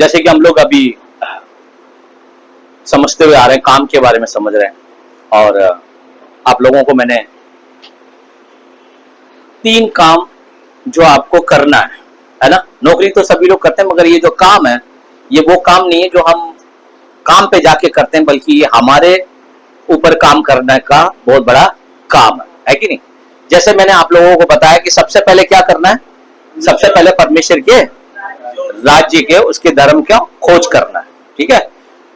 जैसे कि हम लोग अभी समझते हुए आ रहे हैं, काम के बारे में समझ रहे हैं, और आप लोगों को मैंने 3 काम जो आपको करना है ना। नौकरी तो सभी लोग करते हैं, मगर ये जो काम है ये वो काम नहीं है जो हम काम पे जाके करते हैं, बल्कि ये हमारे ऊपर काम करने का बहुत बड़ा काम है कि नहीं। जैसे मैंने आप लोगों को बताया कि सबसे पहले क्या करना है, सबसे पहले परमेश्वर के राज्य के, उसके धर्म का खोज करना है, ठीक है।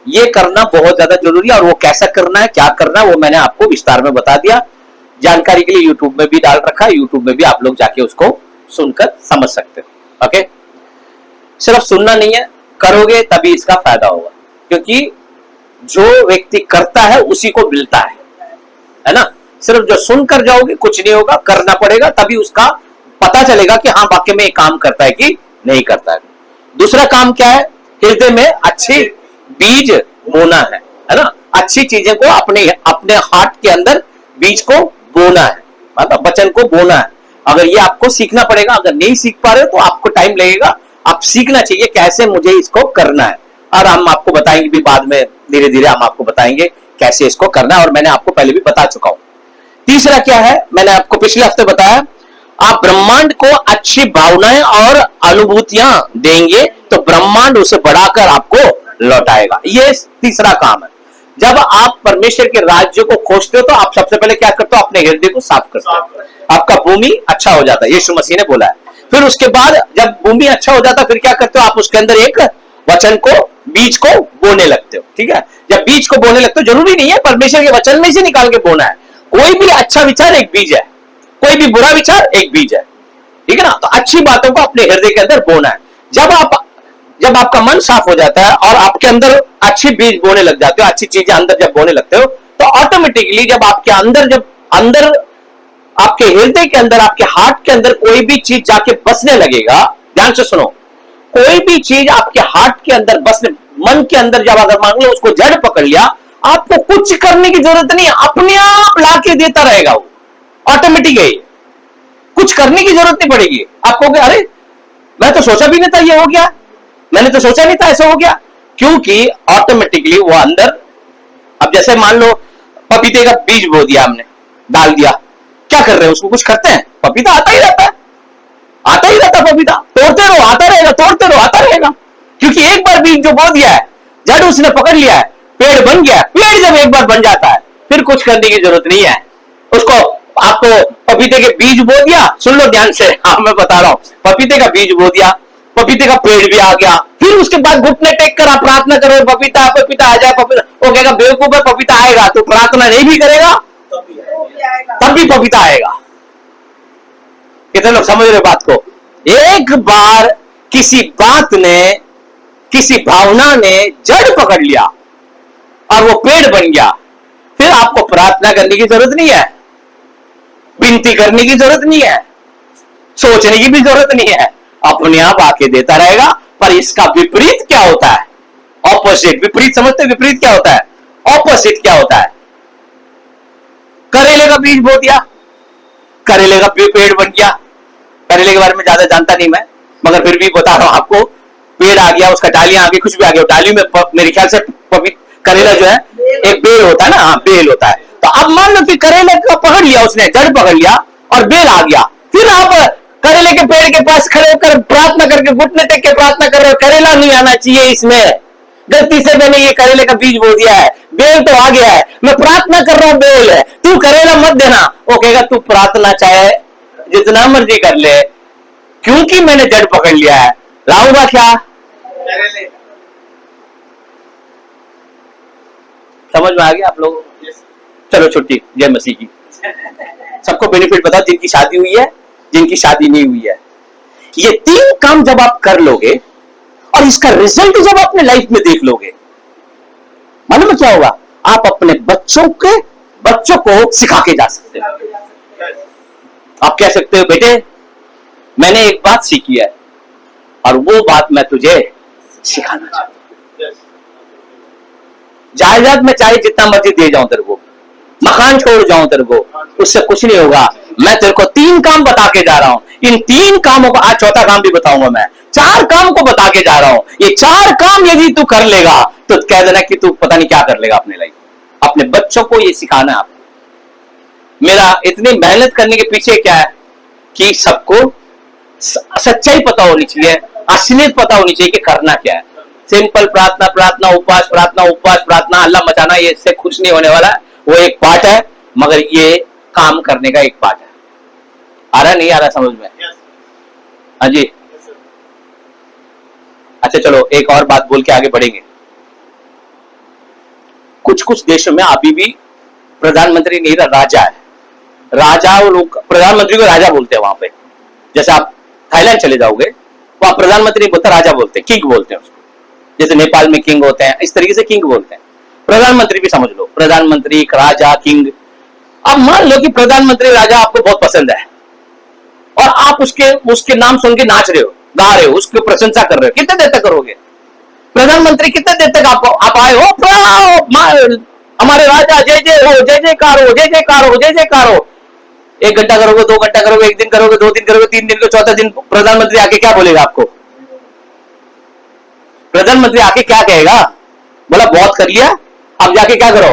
ये करना बहुत ज्यादा जरूरी है, और वो कैसा करना है, क्या करना है, वो मैंने आपको विस्तार में बता दिया। जानकारी के लिए यूट्यूब में भी डाल रखा है, यूट्यूब में भी आप लोग जाके उसको सुनकर समझ सकते हो। ओके, सिर्फ सुनना नहीं है, करोगे तभी इसका फायदा होगा, क्योंकि जो व्यक्ति करता है उसी को मिलता है ना। सिर्फ जो सुनकर जाओगे कुछ नहीं होगा, करना पड़ेगा, तभी उसका पता चलेगा कि हाँ वाकई में काम करता है कि नहीं करता है। दूसरा काम क्या है, हृदय में अच्छी बीज बोना है ना। अच्छी चीजें को अपने अपने हार्ट के अंदर बीज को बोना है, मतलब वचन को बोना है। अगर ये आपको सीखना पड़ेगा, अगर नहीं सीख पा रहे हो तो आपको टाइम लगेगा, आप सीखना चाहिए कैसे मुझे इसको करना है, और हम आपको बताएंगे भी बाद में, धीरे धीरे हम आपको बताएंगे कैसे इसको करना है, और मैंने आपको पहले भी बता चुका हूं। तीसरा क्या है, मैंने आपको पिछले हफ्ते बताया, आप ब्रह्मांड को अच्छी भावनाएं और अनुभूतियां देंगे तो ब्रह्मांड उसे बढ़ाकर आपको लौटाएगा। ये तीसरा काम है। जब आप परमेश्वर के राज्य को खोजते हो तो आप सबसे पहले क्या करते हो, अपने हृदय को साफ करते हो, आपका भूमि अच्छा हो जाता है, यीशु मसीह ने बोला है। फिर उसके बाद जब भूमि अच्छा हो जाता है, फिर क्या करते हो, आप उसके अंदर एक वचन को, बीज को बोने लगते हो, ठीक है। जब बीज को बोने लगते हो, जरूरी नहीं है परमेश्वर के वचन में से निकाल के बोना है, कोई भी अच्छा विचार एक बीज है, कोई भी बुरा विचार एक बीज है, ठीक है ना। तो अच्छी बातों को अपने हृदय के अंदर बोना है। जब आपका मन साफ हो जाता है और आपके अंदर अच्छी बीज बोने लग जाते हो, अच्छी चीजें अंदर जब बोने लगते हो, तो ऑटोमेटिकली जब आपके अंदर आपके हृदय के अंदर, आपके हार्ट के अंदर कोई भी चीज जाके बसने लगेगा। ध्यान से सुनो, कोई भी चीज आपके हार्ट के अंदर बसने, मन के अंदर जब अगर मान लो उसको जड़ पकड़ लिया, आपको कुछ करने की जरूरत नहीं, अपने आप लाके देता रहेगा, वो ऑटोमेटिक है, कुछ करने की जरूरत नहीं पड़ेगी। आपको अरे मैं तो सोचा भी नहीं था ये हो गया, मैंने तो सोचा नहीं था ऐसा हो गया, क्योंकि ऑटोमेटिकली वो अंदर। अब जैसे मान लो पपीते का बीज बो दिया हमने, डाल दिया, क्या कर रहे हैं, उसको कुछ करते हैं, पपीता आता ही रहता है, आता ही रहता पपीता, तोड़ते रहो आता रहेगा, तोड़ते रहो आता रहेगा, क्योंकि एक बार बीज जो बो दिया है, जड़ उसने पकड़ लिया है, पेड़ बन गया। पेड़ जब एक बार बन जाता है फिर कुछ करने की जरूरत नहीं है उसको। आपको पपीते के बीज बो दिया, सुन लो ध्यान से, हाँ मैं बता रहा हूं, पपीते का बीज बो दिया, पपीते का पेड़ भी आ गया, फिर उसके बाद घुटने टेक कर आप प्रार्थना करो, पपीता पपीता आ जाए, पपीता, वो कहेगा बेवकूफ है, पपीता आएगा, तो प्रार्थना नहीं भी करेगा तब भी पपीता आएगा। कितने लोग समझ रहे बात को। एक बार किसी बात ने, किसी भावना ने जड़ पकड़ लिया और वो पेड़ बन गया, फिर आपको प्रार्थना करने की जरूरत नहीं है, विनती करने की जरूरत नहीं है, सोचने की भी जरूरत नहीं है, अपने आप आके देता रहेगा। पर इसका विपरीत क्या होता है, ऑपोजिट। विपरीत समझते, विपरीत क्या होता है, ऑपोजिट क्या होता है। करेले का बीज बो दिया, करेले का पेड़ बन गया। करेले के बारे में ज्यादा जानता नहीं मैं, मगर फिर भी बता रहा हूं आपको, पेड़ आ गया, उसका डालियां आ गई, कुछ भी आ गया, डाली में मेरे ख्याल से करेला जो है एक बेल होता है ना, हाँ बेल होता है। तो अब मान लो कि करेले का पकड़ लिया उसने, जड़ पकड़ लिया और बेल आ गया, फिर आप करेले के पेड़ के पास खड़े होकर प्रार्थना करके, घुटने टेक के प्रार्थना कर रहे हो, करेला नहीं आना चाहिए इसमें, गलती से मैंने ये करेले का बीज बो दिया है, बेल तो आ गया है, मैं प्रार्थना कर रहा हूं बेल है, तू करेला मत देना। वो कहेगा तू प्रार्थना चाहे जितना मर्जी कर ले, क्योंकि मैंने जड़ पकड़ लिया है, लाऊंगा क्या, समझ में आ गया आप लोग। चलो छुट्टी, जय मसीह की। सबको बेनिफिट बताओ, जिनकी शादी हुई है, जिनकी शादी नहीं हुई है। ये 3 काम जब आप कर लोगे और इसका रिजल्ट जब अपने लाइफ में देख लोगे, मालूम है क्या होगा, आप अपने बच्चों को सिखा के जा सकते हो। आप कह सकते हो बेटे मैंने एक बात सीखी है और वो बात मैं तुझे सिखाना चाहता हूं। जायदाद में चाहे जितना मर्जी दे जाऊं तेरे को, मकान छोड़ जाऊं तेरे को, उससे कुछ नहीं होगा। मैं तेरे को 3 काम बता के जा रहा हूं, इन 3 कामों को, आज चौथा काम भी बताऊंगा मैं, 4 काम को बता के जा रहा हूं, ये 4 काम यदि तू कर लेगा तो कह देना कि तू पता नहीं क्या कर लेगा अपने लाइफ। अपने बच्चों को ये सिखाना है आपको। मेरा इतनी मेहनत करने के पीछे क्या है कि सबको सच्चाई पता होनी चाहिए, असलियत पता होनी चाहिए कि करना क्या है। सिंपल प्रार्थना, प्रार्थना उपवास, प्रार्थना उपवास, प्रार्थना, अल्लाह मचाना, ये इससे कुछ नहीं होने वाला है। वो एक पार्ट है, मगर ये काम करने का एक पार्ट है। आ रहा नहीं आ रहा समझ में? हाँ जी। अच्छा चलो एक और बात बोल के आगे बढ़ेंगे। कुछ कुछ देशों में अभी भी प्रधानमंत्री नहीं, राजा है। राजा, लोग प्रधानमंत्री को राजा बोलते हैं वहां पे। जैसे आप थाईलैंड चले जाओगे, वहां प्रधानमंत्री बोलते राजा बोलते हैं, किंग बोलते हैं उसको। जैसे नेपाल में किंग होते हैं, इस तरीके से किंग बोलते हैं। प्रधानमंत्री भी समझ लो, प्रधानमंत्री, राजा, किंग। अब मान लो कि प्रधानमंत्री राजा आपको बहुत पसंद है और आप उसके नाम सुन के नाच रहे हो, गा रहे हो, उसकी प्रशंसा कर रहे हो। कितने देर तक करोगे? प्रधानमंत्री कितने देर तक आप आए हो, हमारे राजा जय जय हो, जय जयकार हो, जय जयकार हो, जय जयकार हो। 1 घंटा करोगे, 2 घंटा करोगे, 1 दिन करोगे, 2 दिन करोगे, 3 दिन को, चौथा दिन प्रधानमंत्री आके क्या बोलेगा आपको? प्रधानमंत्री आके क्या कहेगा? बोला बहुत कर लिया, अब जाके क्या करो?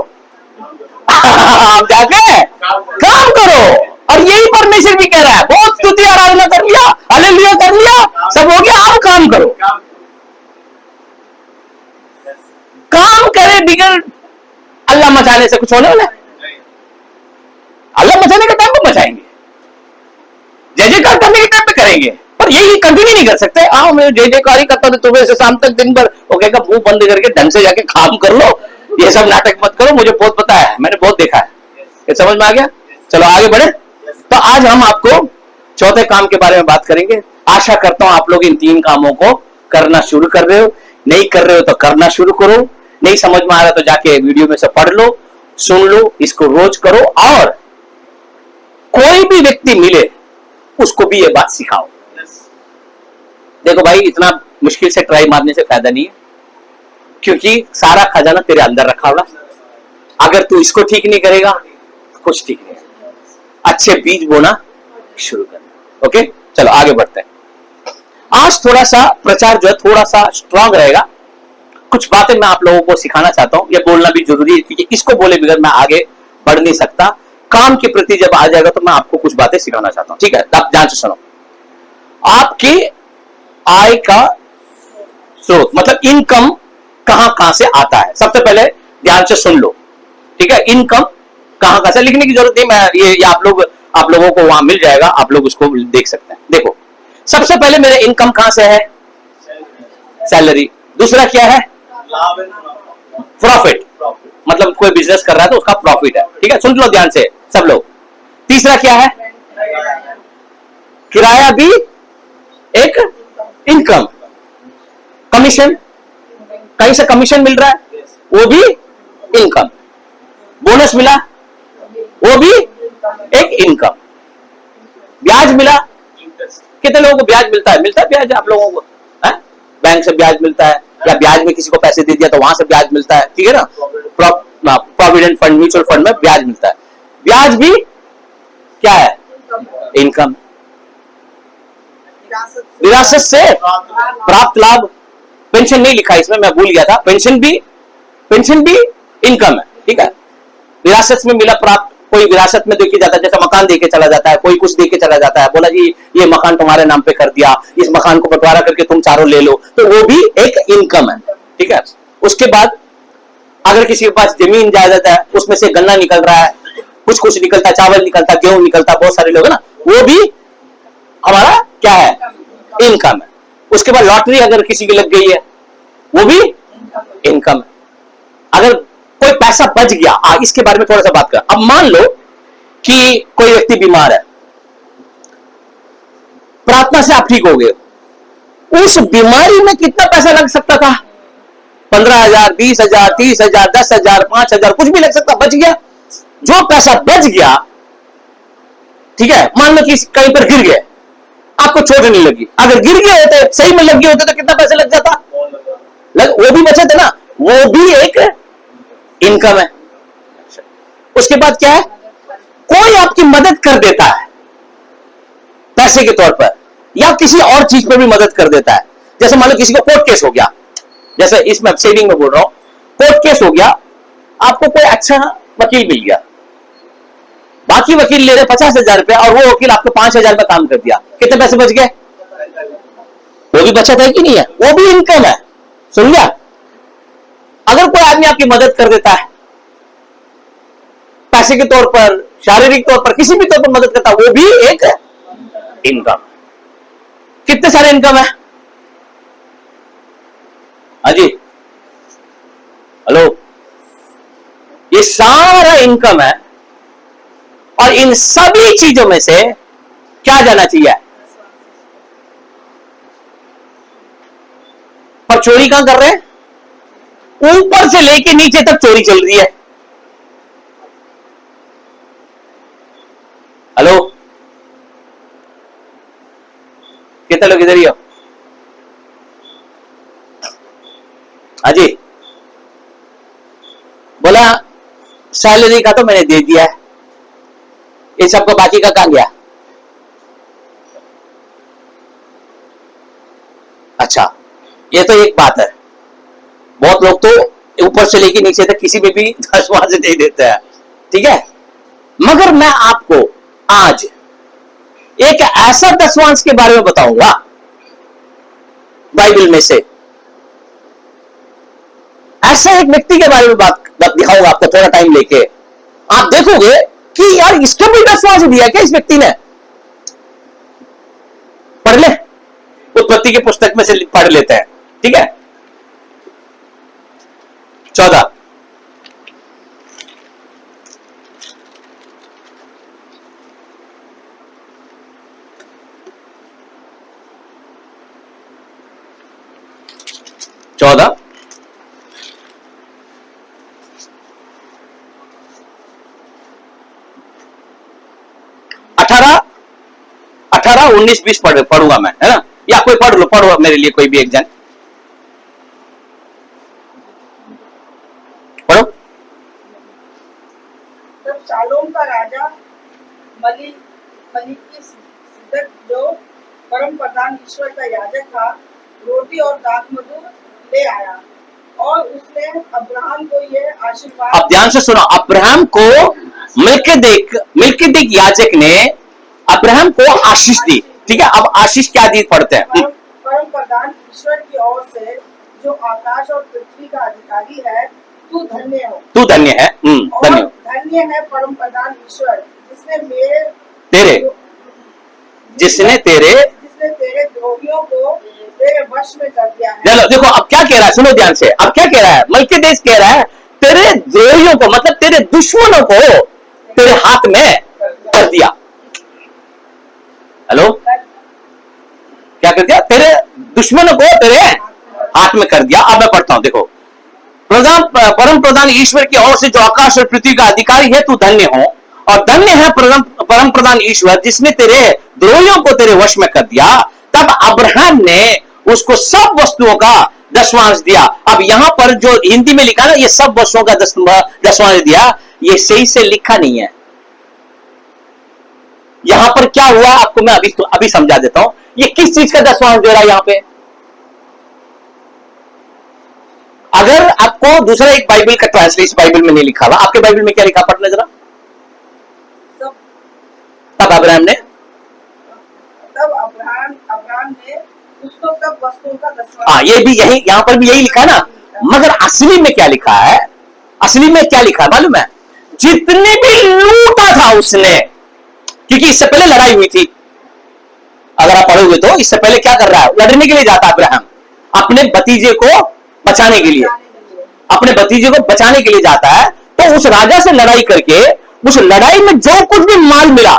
अब जाके काम करो। और यही परमेश्वर भी कह रहा है, बहुत स्तुति आराधना कर लिया, हालेलुया कर लिया, सब हो गया, अब काम करो। काम करे बिगड़ अल्लाह मचाने से कुछ होने वाला है? अल्लाह मचाने के टाइम पे मचाएंगे, जय जयकार करने के टाइम पे करेंगे, पर यही कंटिन्यू नहीं कर सकते। हाँ मैं जय जयकार ही करता हूँ सुबह से शाम तक दिन भर। वो कहेगा मुंह बंद करके ढंग से जाके काम कर लो, ये सब नाटक मत करो, मुझे बहुत पता है, मैंने बहुत देखा है। ये समझ में आ गया? चलो आगे बढ़े। तो आज हम आपको चौथे काम के बारे में बात करेंगे। आशा करता हूं आप लोग इन 3 कामों को करना शुरू कर रहे हो। नहीं कर रहे हो तो करना शुरू करो। नहीं समझ में आ रहा तो जाके वीडियो में से पढ़ लो, सुन लो, इसको रोज करो। और कोई भी व्यक्ति मिले उसको भी ये बात सिखाओ। देखो भाई, इतना मुश्किल से ट्राई मारने से फायदा नहीं है, क्योंकि सारा खजाना तेरे अंदर रखा होगा। अगर तू इसको ठीक नहीं करेगा कुछ ठीक नहीं है। अच्छे बीज बोना शुरू करना। ओके, चलो आगे बढ़ते हैं। आज थोड़ा सा प्रचार जो है थोड़ा सा स्ट्रांग रहेगा। कुछ बातें मैं आप लोगों को सिखाना चाहता हूं, ये बोलना भी जरूरी है, क्योंकि इसको बोले बगैर मैं आगे बढ़ नहीं सकता। काम के प्रति जब आ जाएगा तो मैं आपको कुछ बातें सिखाना चाहता हूं। ठीक है, आप ध्यान से सुनो। आपकी आय का स्रोत मतलब इनकम कहां से आता है, सबसे पहले ध्यान से सुन लो। ठीक है, इनकम कहां से, लिखने की जरूरत नहीं, मैं ये आप लोगों को वहां मिल जाएगा, आप लोग उसको देख सकते हैं। देखो, सबसे पहले मेरे इनकम कहां से है? सैलरी। दूसरा क्या है? प्रॉफिट, मतलब कोई बिजनेस कर रहा है तो उसका प्रॉफिट है। ठीक है, सुन लो ध्यान से सब लोग। तीसरा क्या है? किराया भी एक इनकम। कमीशन, कहीं से कमीशन मिल रहा है, वो भी इनकम। बोनस मिला, वो भी एक इनकम। ब्याज मिला, कितने लोगों को ब्याज मिलता है? ब्याज आप लोगों को है? बैंक से ब्याज मिलता है, या ब्याज में किसी को पैसे दे दिया तो वहां से ब्याज मिलता है। ठीक है ना, प्रोविडेंट फंड, म्यूचुअल फंड में ब्याज मिलता है। ब्याज भी क्या है? इनकम। विरासत से प्राप्त लाभ, पेंशन नहीं लिखा इसमें, मैं भूल गया था। पेंशन भी इनकम है। ठीक है, विरासत में मिला प्राप्त, कोई विरासत में देके जाता है, जैसे मकान देके चला जाता है, कोई कुछ देके चला जाता है, बोला जी ये मकान तुम्हारे नाम पे कर दिया, इस मकान को बंटवारा करके तुम चारों ले लो, तो वो भी एक इनकम है। ठीक है, उसके बाद अगर किसी के पास जमीन जायदाद है, उसमें से गन्ना निकल रहा है, कुछ निकलता है, चावल निकलता है, गेहूं निकलता है, बहुत सारे लोग है ना, वो भी हमारा क्या है? इनकम है। उसके बाद लॉटरी अगर किसी की लग गई है, वो भी इनकम है। अगर कोई पैसा बच गया, इसके बारे में थोड़ा सा बात कर। अब मान लो कि कोई व्यक्ति बीमार है, प्रार्थना से आप ठीक हो गए, उस बीमारी में कितना पैसा लग सकता था? 15,000, 20,000, 30,000, 10,000, 5,000, कुछ भी लग सकता, बच गया। जो पैसा बच गया, ठीक है, मान लो कि कहीं पर गिर गए, आपको चोट नहीं लगी, अगर गिर गए होते, सही में लग गए होते तो कितना पैसा लग जाता? वो भी बचे थे ना, वो भी एक इनकम है। उसके बाद क्या है? कोई आपकी मदद कर देता है पैसे के तौर पर, या किसी और चीज पर भी मदद कर देता है, जैसे मान लो किसी को कोर्ट केस हो गया, जैसे इसमें सेविंग में बोल रहा हूं, कोर्ट केस हो गया, आपको कोई अच्छा वकील मिल गया, बाकी वकील ले रहे 50,000 रुपया और वो वकील आपको 5,000 में काम कर दिया, कितने पैसे बच गए? वो भी बचत है कि नहीं है? वो भी इनकम है। सुन लिया? अगर कोई आदमी आपकी मदद कर देता है पैसे के तौर पर, शारीरिक तौर पर, किसी भी तौर पर मदद करता है, वो भी एक इनकम। कितने सारे इनकम है? हाँ जी, हेलो, ये सारा इनकम है। और इन सभी चीजों में से क्या जाना चाहिए? पर चोरी कहां कर रहे हैं? ऊपर से लेके नीचे तक चोरी चल रही है। हेलो, कितने लोग इधर ही हो? हाँ जी, बोला सैलरी का तो मैंने दे दिया है, ये सबको बाकी का कहां गया? अच्छा, ये तो एक बात है, बहुत लोग तो ऊपर से लेके नीचे तक किसी में भी दशवां से नहीं देते हैं, ठीक है। मगर मैं आपको आज एक ऐसा दशवांश के बारे में बताऊंगा बाइबल में से, ऐसा एक व्यक्ति के बारे में बात दिखाऊंगा आपको, थोड़ा टाइम लेके आप देखोगे कि यार इसको भी दशवांश दिया क्या इस व्यक्ति ने? पढ़ ले, उत्पत्ति की पुस्तक में से पढ़ लेते हैं, ठीक है। 14 14 18 18 19 20 पढ़ूंगा मैं, है ना, या कोई पढ़ लो, पढ़ो मेरे लिए कोई भी एक जन पढ़ो। तब शालोम का राजा मलिकिसिदक जो परम प्रधान ईश्वर का याजक था, रोटी और दाखमधु ले आया और उसने अब्राहम को यह आशीर्वाद। अब ध्यान से सुनो, अब्राहम को मिल्किदिक याजक ने अब्राहम को आशीष दी, ठीक है। अब आशीष क्या दी पढ़ते हैं? परम प्रधान ईश्वर की ओर से जो आकाश और पृथ्वी का अधिकारी है, तू धन्य हो, तू धन्य है, धन्य हो। धन्य है परम प्रधान ईश्वर जिसने तेरे द्रोहियों को तेरे वश में कर दिया है। चलो देखो अब क्या कह रहा है, सुनो ध्यान से, अब क्या कह रहा है? मल्कीदेश कह रहा है तेरे द्रोहियों को, मतलब तेरे दुश्मनों को तेरे हाथ में कर दिया। हेलो, क्या कर दिया? तेरे दुश्मनों को तेरे हाथ में कर दिया। अब मैं पढ़ता हूं, देखो, परम प्रधान ईश्वर की ओर से जो आकाश और पृथ्वी का अधिकारी है, तू धन्य हो, और धन्य है परम प्रधान ईश्वर जिसने तेरे द्रोहियों को तेरे वश में कर दिया। तब अब्राहम ने उसको सब वस्तुओं का दशवांश दिया। अब यहां पर जो हिंदी में लिखा ना, ये सब वस्तुओं का दशवांश दिया, ये सही से लिखा नहीं है। यहां पर क्या हुआ आपको मैं अभी समझा देता हूं। ये किस चीज का दशवांश दे रहा है यहां पे? अगर आपको दूसरा एक बाइबल का ट्रांसलेशन बाइबल में नहीं लिखा हुआ, आपके बाइबल में क्या लिखा? पढ़ने जरा। तब अब्राहम ने उसको सब वस्तुओं का दशवांश। ये भी यही, यहां पर भी यही लिखा है ना। मगर असली में क्या लिखा है? असली में क्या लिखा है मालूम है? जितने भी लूटा था उसने, क्योंकि इससे पहले लड़ाई हुई थी। अगर आप पढ़ोगे तो इससे पहले क्या कर रहा है? लड़ने के लिए जाता अब्राहम, अपने भतीजे को बचाने के लिए, अपने भतीजे को बचाने के लिए जाता है। तो उस राजा से लड़ाई करके, उस लड़ाई में जो कुछ भी माल मिला,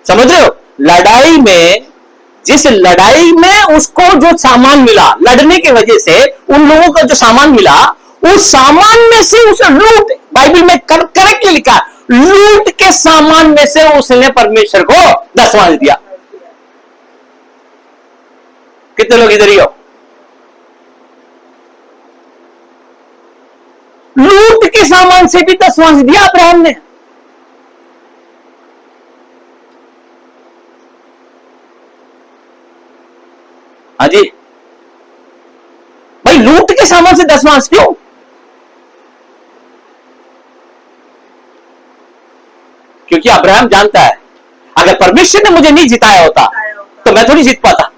समझ रहे हो, लड़ाई में, जिस लड़ाई में उसको जो सामान मिला, लड़ने की वजह से उन लोगों का जो सामान मिला, उस सामान में से उसे लूट, बाइबल में करेक्टली लिखा, लूट के सामान में से उसने परमेश्वर को दशवांश दिया। कितने लोग इधर ही हो? लूट के सामान से भी दशवांश दिया अब्राहम ने। हाँ जी भाई, लूट के सामान से 10वां अंश क्यों? क्योंकि अब्राहम जानता है अगर परमेश्वर ने मुझे नहीं जिताया होता तो मैं थोड़ी जीत पाता।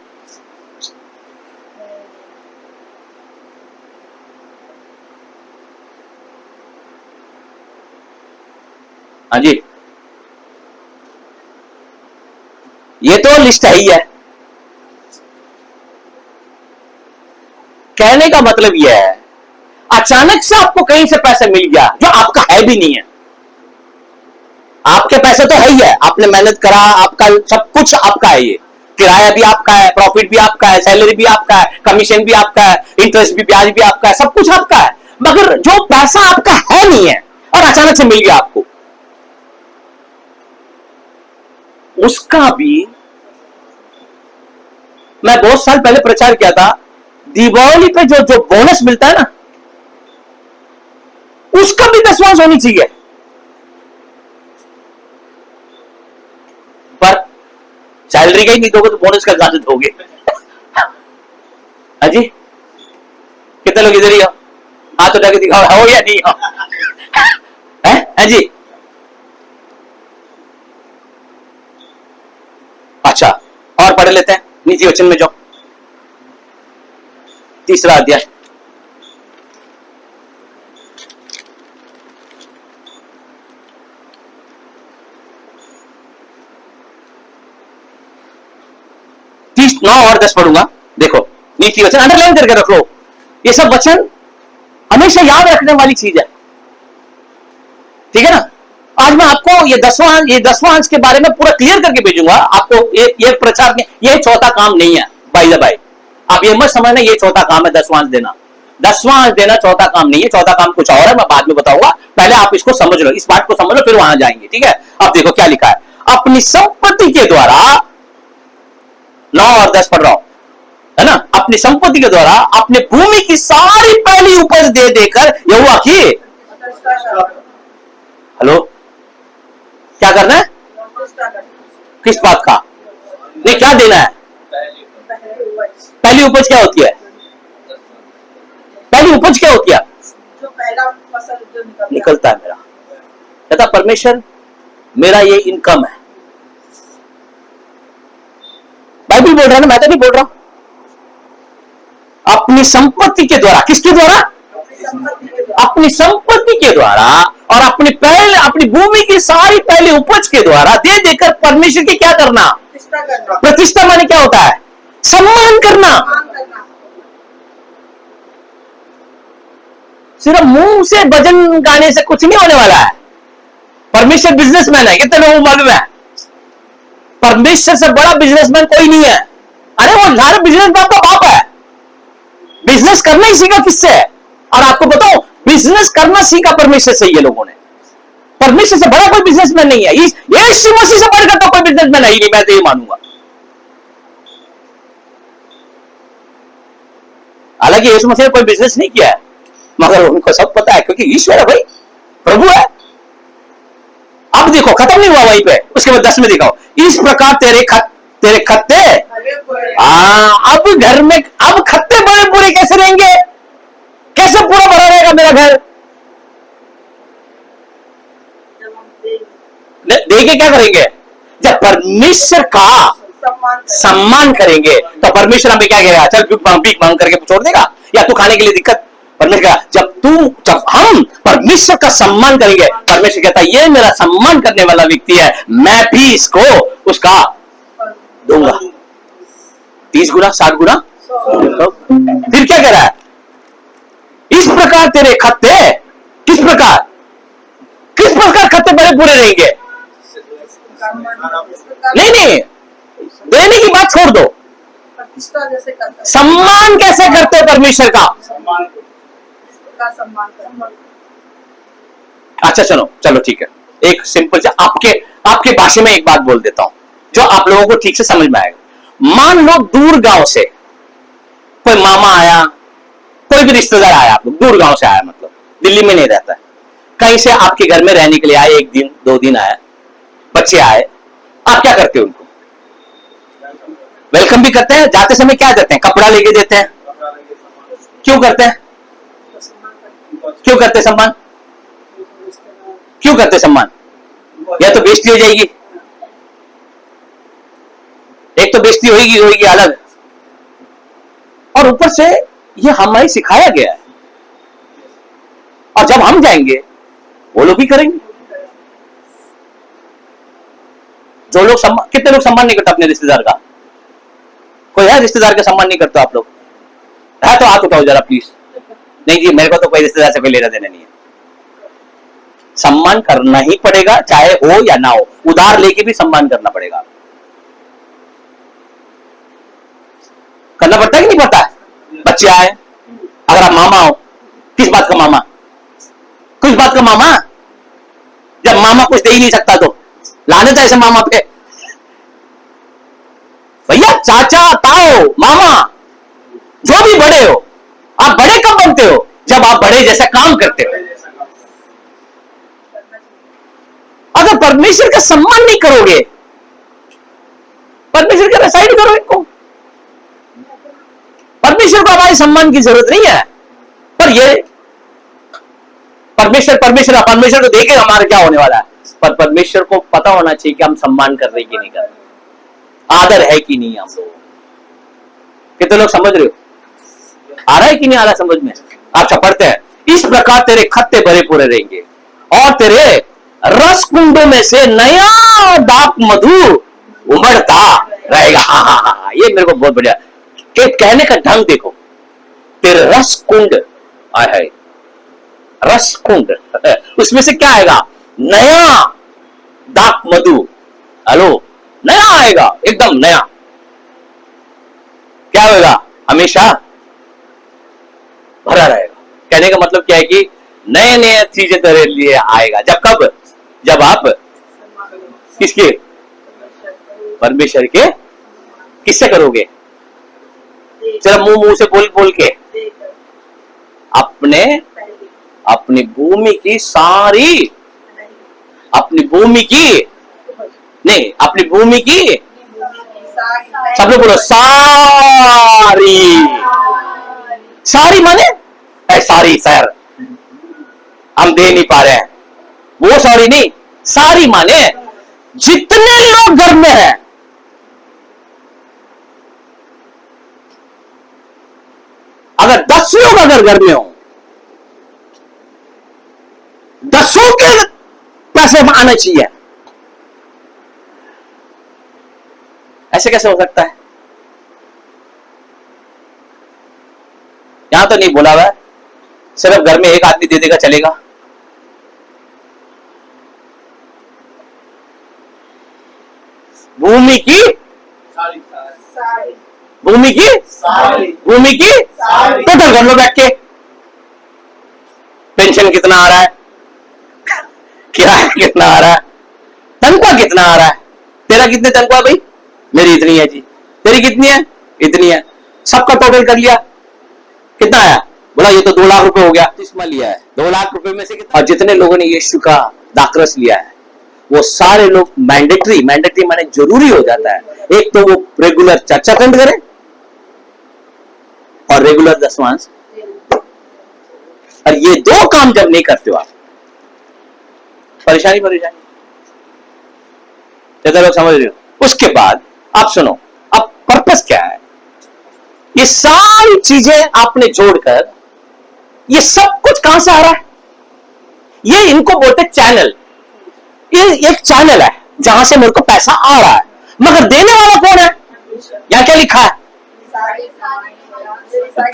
हाँ जी, ये तो लिस्ट है ही है। कहने का मतलब यह है अचानक से आपको कहीं से पैसे मिल गया जो आपका है भी नहीं है। आपके पैसे तो है ही है, आपने मेहनत करा, आपका सब कुछ आपका है, ये किराया भी आपका है, प्रॉफिट भी आपका है, सैलरी भी आपका है, कमीशन भी आपका है, इंटरेस्ट भी, ब्याज भी आपका है, सब कुछ आपका है। मगर जो पैसा आपका है नहीं है और अचानक से मिल गया आपको, उसका भी मैं बहुत साल पहले प्रचार किया था, दीपावली पे जो जो बोनस मिलता है ना, उसका भी 10वां होनी चाहिए। पर सैलरी का ही नहीं दोगे तो बोनस का कहां दोगे? हाँ जी, कितने लोग इधर ही हो? हाथ उठा के दिखाओ, हो या नहीं हो? है जी, अच्छा और पढ़ लेते हैं नीति वचन में, जो 3रा अध्याय। तीस 9 और 10 पढ़ूंगा। देखो नीति वचन अंडरलाइन करके रख लो, ये सब वचन हमेशा याद रखने वाली चीज है, ठीक है ना। आज मैं आपको ये 10वां अंश के बारे में पूरा क्लियर करके भेजूंगा आपको। ये प्रचार में ये चौथा काम नहीं है, बाय द बाय। आप ये मत समझना ये चौथा काम है 10वां अंश देना। 10वां अंश देना चौथा काम नहीं है, चौथा काम कुछ और है, मैं बाद में बताऊंगा। पहले आप इसको समझ लो, इस बात को समझ लो, फिर वहां जाएंगे, ठीक है। अब देखो क्या लिखा है, अपनी संपत्ति के द्वारा, 9 और 10 पढ़ रहा हूं, है ना। अपनी संपत्ति के द्वारा अपने भूमि की सारी पहली उपज दे देकर यहोवा की, हेलो, क्या करना है? किस बात का? नहीं, क्या देना है? पहली उपज क्या होती है? पहली उपज क्या होती है? जो पहला फसल जो निकलता है मेरा, कहता परमेश्वर मेरा ये इनकम है। बाइबल बोल रहा है ना, मैं तो नहीं बोल रहा। अपनी संपत्ति के द्वारा, किसके द्वारा? अपनी संपत्ति के द्वारा और अपनी भूमि की सारी पहली उपज के द्वारा दे देकर परमेश्वर की क्या करना? प्रतिष्ठा माने क्या होता है? सम्मान करना। सिर्फ मुंह से भजन गाने से कुछ नहीं होने वाला है। परमेश्वर बिजनेसमैन है, कितने लोगों को मालूम है? परमेश्वर से बड़ा बिजनेसमैन कोई नहीं है। अरे वो सारे बिजनेसमैन का बाप है। बिजनेस करना ही सीखा किससे है? और आपको बताओ, बिजनेस करना सीखा परमेश्वर से। ये लोगों ने, परमेश्वर से बड़ा कोई बिजनेसमैन नहीं है। यीशु मसीह से बढ़कर तो कोई बिजनेसमैन है ही नहीं, मैं तो ये मानूंगा। हालांकि यीशु मसीह ने कोई बिजनेस नहीं किया है, मगर उनको सब पता है क्योंकि ईश्वर है भाई, प्रभु है। अब देखो, खत्म नहीं हुआ वहीं पे, उसके बाद 10 में दिखाओ, इस प्रकार तेरे खत्ते, अब घर में, अब खत्ते बड़े पूरे कैसे रहेंगे? कैसे पूरा भरा रहेगा मेरा घर? देखे क्या करेंगे? जब परमेश्वर का सम्मान करेंगे तो परमेश्वर हमें क्या कहेगा? चल भीख मांग करके छोड़ देगा, या तू खाने के लिए दिक्कत? परमेश्वर जब हम परमेश्वर का सम्मान करेंगे, परमेश्वर कहता है ये मेरा सम्मान करने वाला व्यक्ति है, मैं भी इसको उसका दूंगा 30 गुना 60 गुना। फिर क्या कह रहा है? इस प्रकार तेरे खत्ते, किस प्रकार खत्ते बड़े पूरे रहेंगे? नहीं, देने की बात छोड़ दो, सम्मान कैसे करते हो परमेश्वर का? अच्छा चलो ठीक है, एक सिंपल से आपके भाषा में एक बात बोल देता हूं जो आप लोगों को ठीक से समझ में आएगा। मान लो दूर गांव से कोई मामा आया, कोई भी रिश्तेदार आया, आप लोग दूर गांव से आया, मतलब दिल्ली में नहीं रहता है, कहीं से आपके घर में रहने के लिए आए, 1 दिन 2 दिन आए, बच्चे आए, आप क्या करते हो? उनको वेलकम भी करते हैं, जाते समय क्या देते हैं? कपड़ा लेके देते हैं। क्यों करते हैं? क्यों करते सम्मान? क्यों करते सम्मान? या तो बेइज्जती हो जाएगी, एक तो बेइज्जती होगी होगी अलग, और ऊपर से ये हमें सिखाया गया है, और जब हम जाएंगे वो लोग भी करेंगे। जो लोग कितने लोग सम्मान नहीं करते अपने रिश्तेदार का? कोई है रिश्तेदार का सम्मान नहीं करते आप लोग? है तो हाथ उठाओ जरा प्लीज। नहीं जी, मेरे को तो कोई रिश्तेदार से कोई लेना देना नहीं है। सम्मान करना ही पड़ेगा, चाहे हो या ना हो, उधार लेके भी सम्मान करना पड़ेगा। करना पड़ता है कि नहीं पड़ता? बच्चे आए, अगर आप मामा हो, किस बात का मामा? किस बात का मामा? जब मामा कुछ दे ही नहीं सकता तो लानत है ऐसे मामा पे। भैया चाचा, ताऊ, मामा, जो भी बड़े हो, आप बड़े कब बनते हो? जब आप बड़े जैसा काम करते हो। अगर परमेश्वर का सम्मान नहीं करोगे, परमेश्वर का साइड करो इनको। परमेश्वर को हमारे सम्मान की जरूरत नहीं है, पर ये परमेश्वर परमेश्वर परमेश्वर को देखे हमारा क्या होने वाला है। पर परमेश्वर को पता होना चाहिए कि हम सम्मान कर रहे कि नहीं कर रहे, आदर है कि नहीं हम लोग। कितने लोग समझ रहे हो? आ रहा है कि नहीं आ रहा समझ में? अच्छा, पढ़ते हैं। इस प्रकार तेरे खत्ते भरे पूरे रहेंगे और तेरे रस कुंडों में से नया दाक मधु उमड़ता रहेगा। हाँ, ये मेरे को बहुत बढ़िया कहने का ढंग देखो। तेरे रस कुंड है, रस कुंड, उसमें से क्या आएगा? नया दाक मधु। हेलो, नया आएगा, एकदम नया। क्या होगा? हमेशा भरा रहेगा। कहने का मतलब क्या है कि नए नए चीजें तेरे लिए आएगा। जब कब? जब आप किसके? परमेश्वर के। किससे करोगे? सिर्फ मुंह से बोल बोल के? अपनी भूमि की सारी, अपनी भूमि की नहीं, अपनी भूमि की, सब लोग बोलो सारी। सारी माने सारी सर हम दे नहीं पा रहे हैं, वो सारी नहीं, सारी माने जितने लोग घर में हैं, अगर 10 लोग अगर घर में हो, 10 के पैसे में आना चाहिए। ऐसे कैसे हो सकता है? यहां तो नहीं बोला हुआ है सिर्फ घर में एक आदमी दे देगा चलेगा। भूमि की भूमि की भूमि की टोटल कर लो बैठ के। पेंशन कितना आ रहा है, किराया कितना आ रहा है, तनख्वाह कितना आ रहा है। तेरा कितने तनख्वाह भाई? मेरी इतनी है जी। तेरी कितनी है? इतनी है। सबका टोटल कर लिया, कितना आया? बोला ये तो 2 लाख रुपए हो गया। इसमें लिया है 2 लाख रुपए में से कितना? और जितने लोगों ने यीशु का दाखरस लिया है वो सारे लोग मैंडेटरी माने जरूरी हो जाता है। एक तो वो रेगुलर चर्च अटेंड करें और रेगुलर दशमांश। और ये 2 काम जब नहीं करते हो आप, परेशानी। ज्यादा लोग समझ रहे हो? उसके बाद आप सुनो, अब पर्पस क्या है? ये सारी चीजें आपने जोड़कर ये सब कुछ कहां से आ रहा है? ये इनको बोलते चैनल। ये एक चैनल है जहां से मेरे को पैसा आ रहा है, मगर देने वाला कौन है? यहां क्या लिखा है?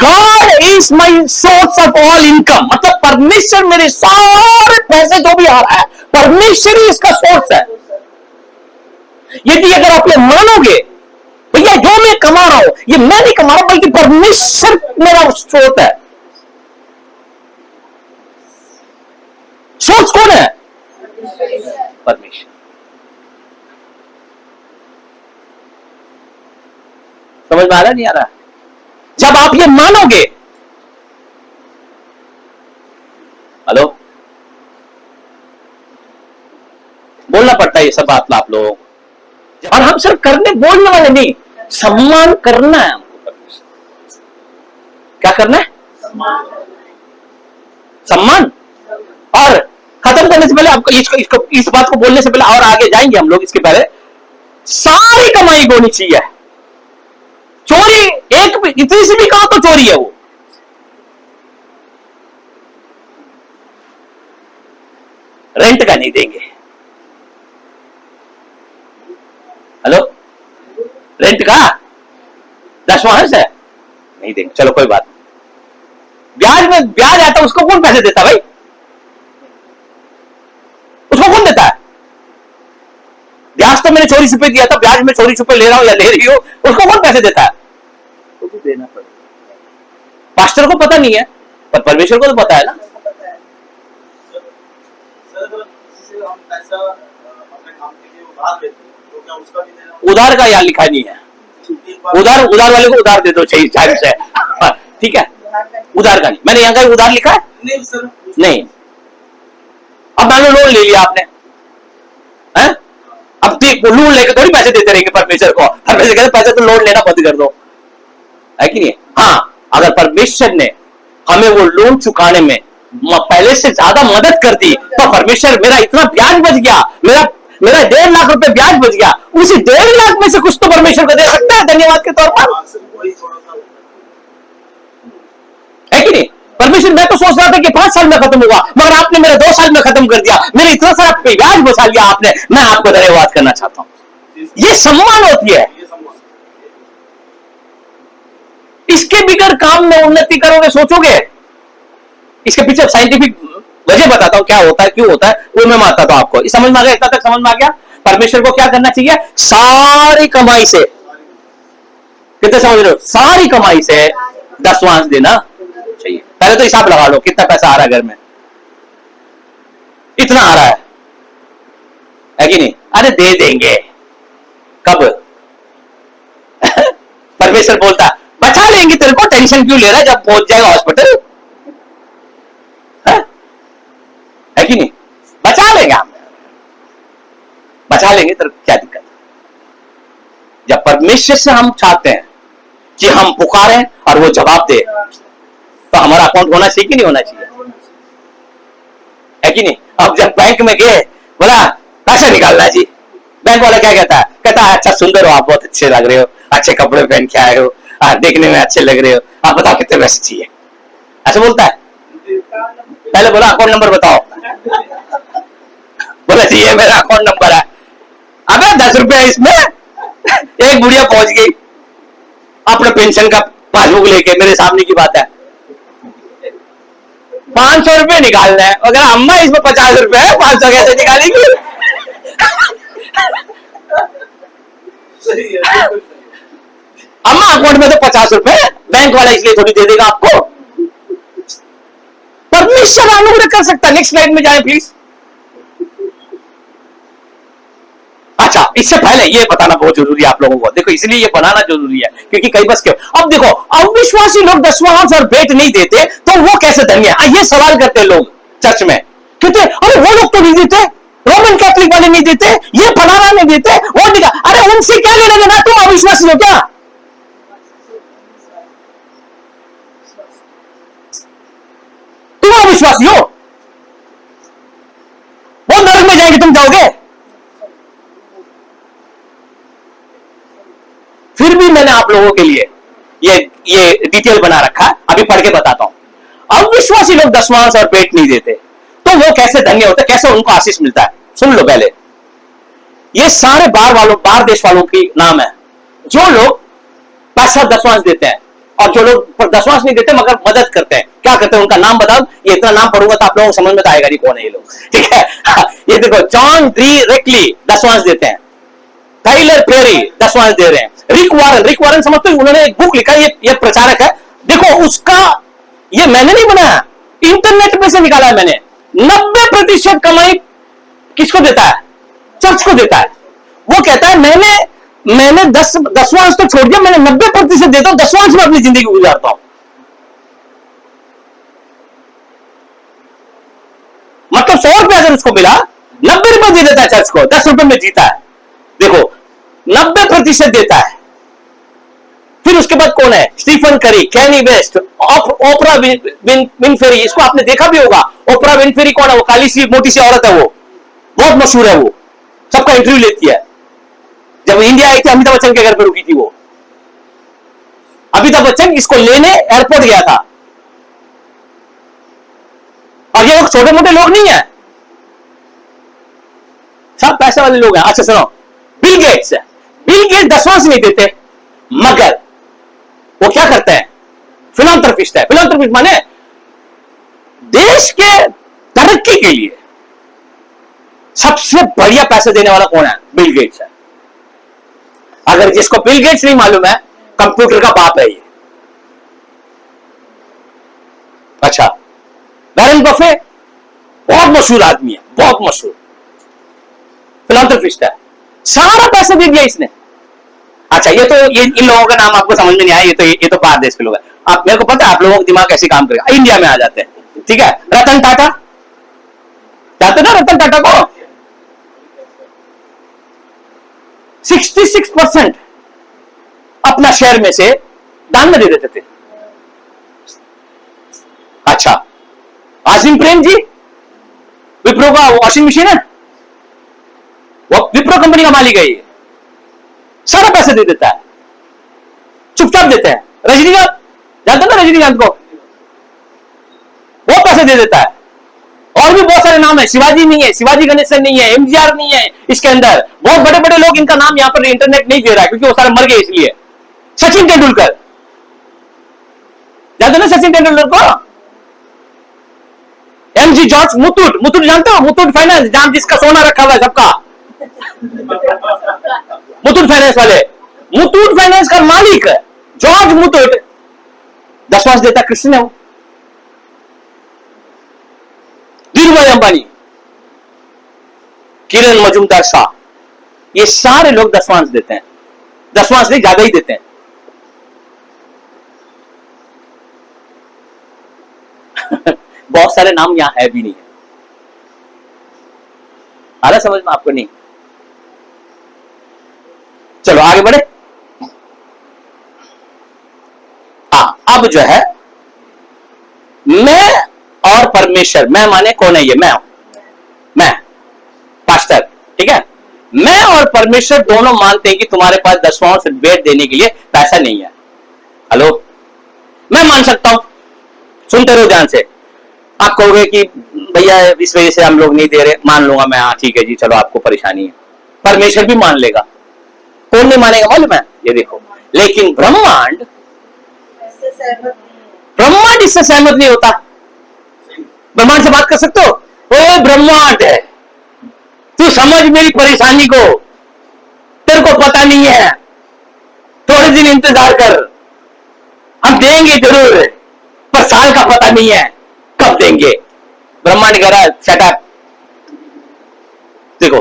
God is my source of all income। मतलब परमेश्वर मेरे सारे पैसे जो भी आ रहा है, परमेश्वर ही इसका सोर्स है। यदि अगर आप ये मानोगे, भैया जो मैं कमा रहा हूं ये मैं नहीं कमा रहा बल्कि परमेश्वर मेरा स्रोत है। सोर्स कौन है? परमेश्वर। समझ में आ रहा नहीं आ रहा? जब आप ये मानोगे, हेलो, बोलना पड़ता है ये सब बात आप लोग। और हम सिर्फ करने बोलने वाले नहीं, सम्मान करना है हमको। क्या करना है? सम्मान। और खत्म करने से पहले आपको इसको इस बात को बोलने से पहले और आगे जाएंगे हम लोग, इसके पहले सारी कमाई होनी चाहिए। चोरी एक भी, इतनी सी भी कहो तो चोरी है वो। रेंट का नहीं देंगे। हेलो, रेंट का दशवांश है, नहीं देंगे, चलो कोई बात नहीं। ब्याज में ब्याज आता है, उसको कौन पैसे देता भाई? उसको कौन देता है? ब्याज तो मैंने चोरी छुपे दिया था, ब्याज में चोरी छुपे ले रहा हूं या ले रही हो, उसको कौन पैसे देता है? तो भी देना पड़ेगा। पास्टर को पता नहीं है, पर परमेश्वर को तो पता है ना। उधार का यहाँ लिखा नहीं है। उधार वाले को उधार दे दो, सही टाइम से, ठीक है। उधार का नहीं, मैंने यहाँ का उधार लिखा है नहीं। अब मान लो लोन ले लिया आपने, है? अब लोन लेकर थोड़ी पैसे देते रहेंगे परमेश्वर को। परमेश्वर कहते पैसे तो लोन लेना बंद कर दो, है कि नहीं? हाँ, अगर परमेश्वर ने हमें वो लोन चुकाने में पहले से ज्यादा मदद कर दी, तो परमेश्वर मेरा इतना ब्याज बच गया, मेरा 1.5 लाख रुपए ब्याज बच गया, उसी 1.5 लाख में से कुछ तो परमेश्वर को दे सकता है धन्यवाद के तौर पर, है कि नहीं? परमेश्वर, मैं तो सोच रहा था कि 5 साल में खत्म होगा, मगर आपने मेरे 2 साल में खत्म कर दिया, मेरे इतना सारा ब्याज बचा लिया आपने, मैं आपको धन्यवाद करना चाहता हूं। ये सम्मान होती है। इसके बिगड़ काम में उन्नति करोगे, सोचोगे? इसके पीछे साइंटिफिक वजह बताता हूं, क्या होता है, क्यों होता है, वो मैं बताता हूं आपको। इस समझ में आ गया? इतना तक समझ में आ गया? परमेश्वर को क्या करना चाहिए? सारी कमाई से, कितने समझ रहे हो? सारी कमाई से दशवांश देना चाहिए। पहले तो हिसाब लगा लो कितना पैसा आ रहा है घर में, इतना आ रहा है कि नहीं? अरे दे देंगे, कब? परमेश्वर बोलता बचा लेंगे, तेरे को टेंशन क्यों ले रहा है, जब पहुंच जाएगा हॉस्पिटल, है कि नहीं? बचा लेंगे हम, बचा लेंगे, तेरे को क्या दिक्कत? जब परमेश्वर से हम चाहते हैं कि हम पुकारें और वो जवाब दे, तो हमारा अकाउंट होना चाहिए कि नहीं होना चाहिए, है कि नहीं? अब जब बैंक में गए, बोला पैसा निकालना जी, बैंक वाला क्या कहता है? कहता है अच्छा सुंदर हो आप, बहुत अच्छे लग रहे हो, अच्छे कपड़े पहन के आए हो, देखने में अच्छे लग रहे हो, आप बताओ कितने पैसे चाहिए, ऐसा बोलता है? पहले बोला अकाउंट नंबर बताओ, बोला जी ये मेरा अकाउंट नंबर है। अबे 10 रुपया इसमें। एक बुढ़िया पहुंच गई अपने पेंशन का पासबुक लेके, मेरे सामने की बात है, 500 रुपये निकालना है, अगर अम्मा इसमें 50 रुपए है, 500 कैसे निकालेंगी? अम्मा अकाउंट में तो 50 रुपए, बैंक वाला इसलिए थोड़ी दे देगा आपको। परमेश्वर अनुग्रह कर सकता है। नेक्स्ट स्लाइड में जाए प्लीज। अच्छा, इससे पहले ये बताना बहुत जरूरी है आप लोगों को, देखो इसलिए ये बनाना जरूरी है क्योंकि कई बस क्यों, अब देखो अविश्वासी लोग दशवांश और भेंट नहीं देते तो वो कैसे धन्य है? ये सवाल करते लोग चर्च में, कहते अरे वो लोग तो नहीं देते, रोमन कैथलिक वाले नहीं देते, ये फलाना नहीं देते, वो नहीं। अरे उनसे क्या लेना देना, तुम अविश्वासी हो क्या? तुम अविश्वासी हो, वो नरक में जाएंगे, तुम जाओगे? फिर भी मैंने आप लोगों के लिए ये डिटेल बना रखा है, अभी पढ़ के बताता हूं। अविश्वासी लोग दशवांश और भेंट नहीं देते तो वो कैसे धन्य होते, कैसे उनको आशीष मिलता है? सुन लो पहले, ये सारे बाहर देश वालों की नाम है, जो लोग पैसा दशवांश देते हैं और जो लोग दशवांश नहीं देते मगर मदद करते हैं। क्या करते हैं उनका नाम बताओ, ये इतना नाम पढ़ूंगा तो आप लोगों को समझ में तो आएगा नहीं कौन है ये लोग, ठीक है? ये देखो, जॉन डी रेक्ली दशवांश देते हैं, टाइलर पेरी दशवांश दे रहे हैं, रिक वारन समझते हो, उन्होंने एक बुक लिखा, ये प्रचारक है, देखो उसका, ये मैंने नहीं बनाया, इंटरनेट में से निकाला है मैंने। 90% कमाई किसको देता है? चर्च को देता है। वो कहता है मैंने 10वांश तो छोड़ दिया, मैंने 90% देता हूं, 10वांश में अपनी जिंदगी गुजारता हूं। मतलब 100 रुपए अगर उसको मिला, 90 रुपए दे देता है चर्च को, 10 रुपए में जीता है। देखो 90% देता है, उसके बाद कौन है? स्टीफन करी, कैनी वेस्ट, ओपरा विनफ्री, इसको आपने देखा भी होगा। ओपरा विनफ्री कौन है? वो काली सी मोटी सी औरत है, वो बहुत मशहूर है, वो सबका इंटरव्यू लेती है। जब इंडिया आई थी अमिताभ बच्चन के घर पर रुकी थी वो। अमिताभ बच्चन इसको लेने एयरपोर्ट गया था। और ये लोग छोटे मोटे लोग नहीं है, सब पैसे वाले लोग हैं। अच्छा सुनो, बिल गेट्स है, बिल गेट दसवां से नहीं देते, मगर वो क्या करते हैं? फिलैंथ्रोपिस्ट है। फिलैंथ्रोपिस्ट माने देश के तरक्की के लिए सबसे बढ़िया पैसे देने वाला कौन है? बिल गेट्स है। अगर जिसको बिल गेट्स नहीं मालूम है, कंप्यूटर का बाप है ये। अच्छा, वॉरेन बफे बहुत मशहूर आदमी है, बहुत मशहूर फिलैंथ्रोपिस्ट है, सारा पैसा दे दिया इसने। अच्छा, ये इन लोगों का नाम आपको समझ में नहीं आया, ये तो बाहर देश के लोग हैं। आप, मेरे को पता है आप लोगों का दिमाग कैसे काम करेगा। इंडिया में आ जाते हैं, ठीक है। रतन टाटा, जानते ना रतन टाटा को? 66% अपना शेयर में से दान में दे देते थे। अच्छा, आसिम प्रेम जी, विप्रो का वॉशिंग मशीन है, वो विप्रो कंपनी का मालिक है, ये सारा पैसे दे देता है, चुपचाप देते हैं। रजनीकांत, जानते ना रजनीकांत को? वो पैसे दे देता है। और भी बहुत सारे नाम है, शिवाजी नहीं है, शिवाजी गणेशन नहीं है, एमजीआर नहीं है इसके अंदर। बहुत बड़े बड़े लोग, इनका नाम यहां पर इंटरनेट नहीं दे रहा है क्योंकि वो सारे मर गए इसलिए। सचिन तेंदुलकर, जानते ना सचिन तेंदुलकर को? एमजी जॉर्ज, मुथूट, मुथूट जानते हो? मुथूट फाइनेंस, जहां जिसका सोना रखा हुआ है सबका, मुथूट फाइनेंस वाले, मुथूट फाइनेंस का मालिक जॉर्ज मुथूट 10 देता कृष्ण है वो। धीरूभाई अंबानी, किरण मजूमदार शाह, ये सारे लोग 10 देते हैं। 10 से ज्यादा ही देते हैं। बहुत सारे नाम यहां है भी नहीं है, आ रहा समझ में आपको? नहीं। चलो आगे बढ़े। अब जो है, मैं और परमेश्वर, मैं माने कौन है? ये मैं पास्टर, ठीक है। मैं और परमेश्वर दोनों मानते हैं कि तुम्हारे पास 10वां से भेंट देने के लिए पैसा नहीं है। हेलो, मैं मान सकता हूं, सुनते रहो ध्यान से। आप कहोगे कि भैया इस वजह से हम लोग नहीं दे रहे, मान लूंगा मैं, हाँ ठीक है जी, चलो आपको परेशानी है। परमेश्वर भी मान लेगा। कौन नहीं मानेगा मालूम है? ये देखो, लेकिन ब्रह्मांड इससे सहमत नहीं होता। ब्रह्मांड से बात कर सकते हो? ओ ब्रह्मांड है, तू समझ मेरी परेशानी को, तेरे को पता नहीं है, थोड़े दिन इंतजार कर, हम देंगे जरूर, पर साल का पता नहीं है कब देंगे। ब्रह्मांड कह रहा है शट अप। देखो,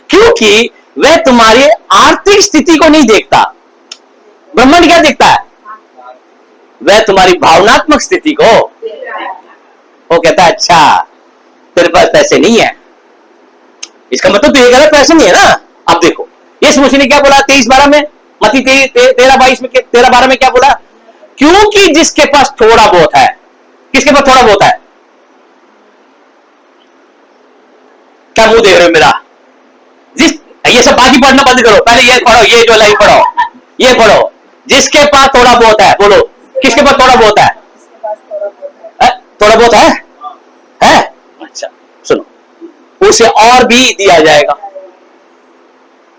क्योंकि वह तुम्हारी आर्थिक स्थिति को नहीं देखता। ब्रह्मांड क्या देखता है? वह तुम्हारी भावनात्मक स्थिति को। वो कहता है अच्छा तेरे पास पैसे नहीं है, इसका मतलब तो ये कह रहा है पैसे नहीं है ना। अब देखो, यीशु मसीह ने क्या बोला 23:12 में, मत्ती 13:22 में, 13:12 में क्या बोला? क्योंकि जिसके पास थोड़ा बहुत है, किसके पास थोड़ा बहुत है? क्या मुंह देख रहे हो मेरा? ये सब बाकी पढ़ना बंद करो, पहले ये पढ़ो, ये जो लाइन पढ़ो, ये पढ़ो। जिसके पास थोड़ा बहुत है, बोलो किसके पास थोड़ा बहुत है? थोड़ा बहुत है? अच्छा सुनो, उसे और भी दिया जाएगा।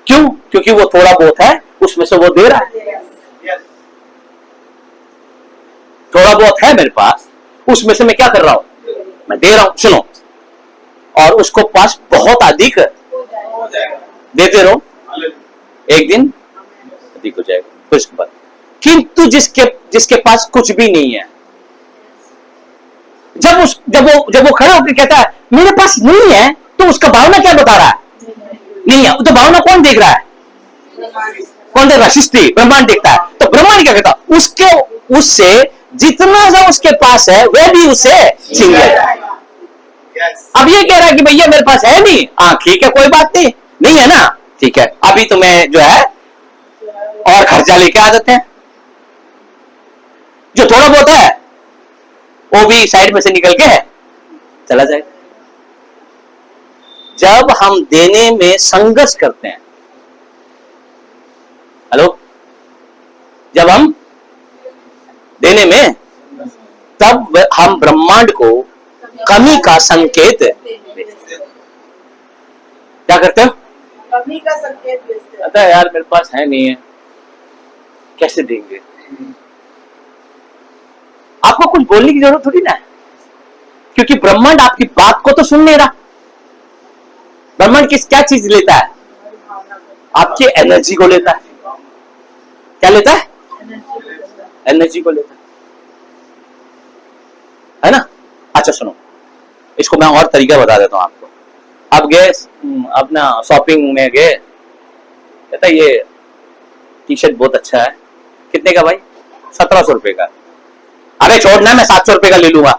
क्यों? क्योंकि वो थोड़ा बहुत है, उसमें से वो दे रहा है। थोड़ा बहुत है मेरे पास, उसमें से मैं क्या कर रहा हूं? मैं दे रहा हूं। सुनो, और उसको पास बहुत अधिक देते रहो, एक दिन अधिक हो जाएगा। फिर उसके बाद, किंतु जिसके पास कुछ भी नहीं है, जब वो खड़ा होकर कहता है मेरे पास नहीं है, तो उसका भावना क्या बता रहा है? नहीं है। तो भावना कौन देख रहा है? कौन देख रहा है? सृष्टि, ब्रह्मांड देखता है। तो ब्रह्मांड क्या कहता है? उससे जितना सा उसके पास है वह भी उसे छीन लेगा। अब ये कह रहा है कि भैया मेरे पास है नहीं, हाँ ठीक है कोई बात नहीं है ना, ठीक है, अभी तुम्हें जो है और खर्चा लेके आ जाते हैं, जो थोड़ा बहुत है वो भी साइड में से निकल के चला जाएगा। जब हम देने में संघर्ष करते हैं, हेलो, जब हम देने में, तब हम ब्रह्मांड को कमी का संकेत क्या करते हो? कमी का संकेत भेजते हैं। पता है यार मेरे पास है नहीं है, कैसे देंगे? आपको कुछ बोलने की जरूरत थोड़ी ना है, क्योंकि ब्रह्मांड आपकी बात को तो सुन नहीं रहा। ब्रह्मांड क्या चीज लेता है? आपकी एनर्जी को लेता है। क्या लेता है? एनर्जी को लेता है ना? अच्छा सुनो, इसको मैं और तरीका बता देता हूं आपको। अब गए अपना शॉपिंग में गए, कहता ये टी शर्ट बहुत अच्छा है, कितने का भाई? 1700 रुपए का। अरे छोड़ना, मैं 700 रुपए का ले लूंगा।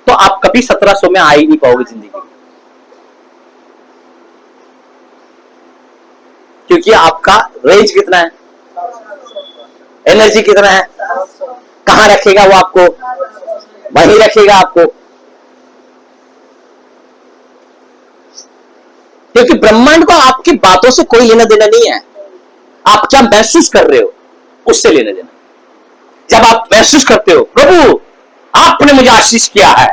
तो आप कभी 1700 में आ ही नहीं पाओगे जिंदगी में, क्योंकि आपका रेंज कितना है, एनर्जी कितना है, कहां रखेगा वो आपको? वहीं रखेगा आपको, क्योंकि ब्रह्मांड को आपकी बातों से कोई लेना देना नहीं है। आप क्या महसूस कर रहे हो उससे लेना देना। जब आप महसूस करते हो प्रभु आपने मुझे आशीष किया है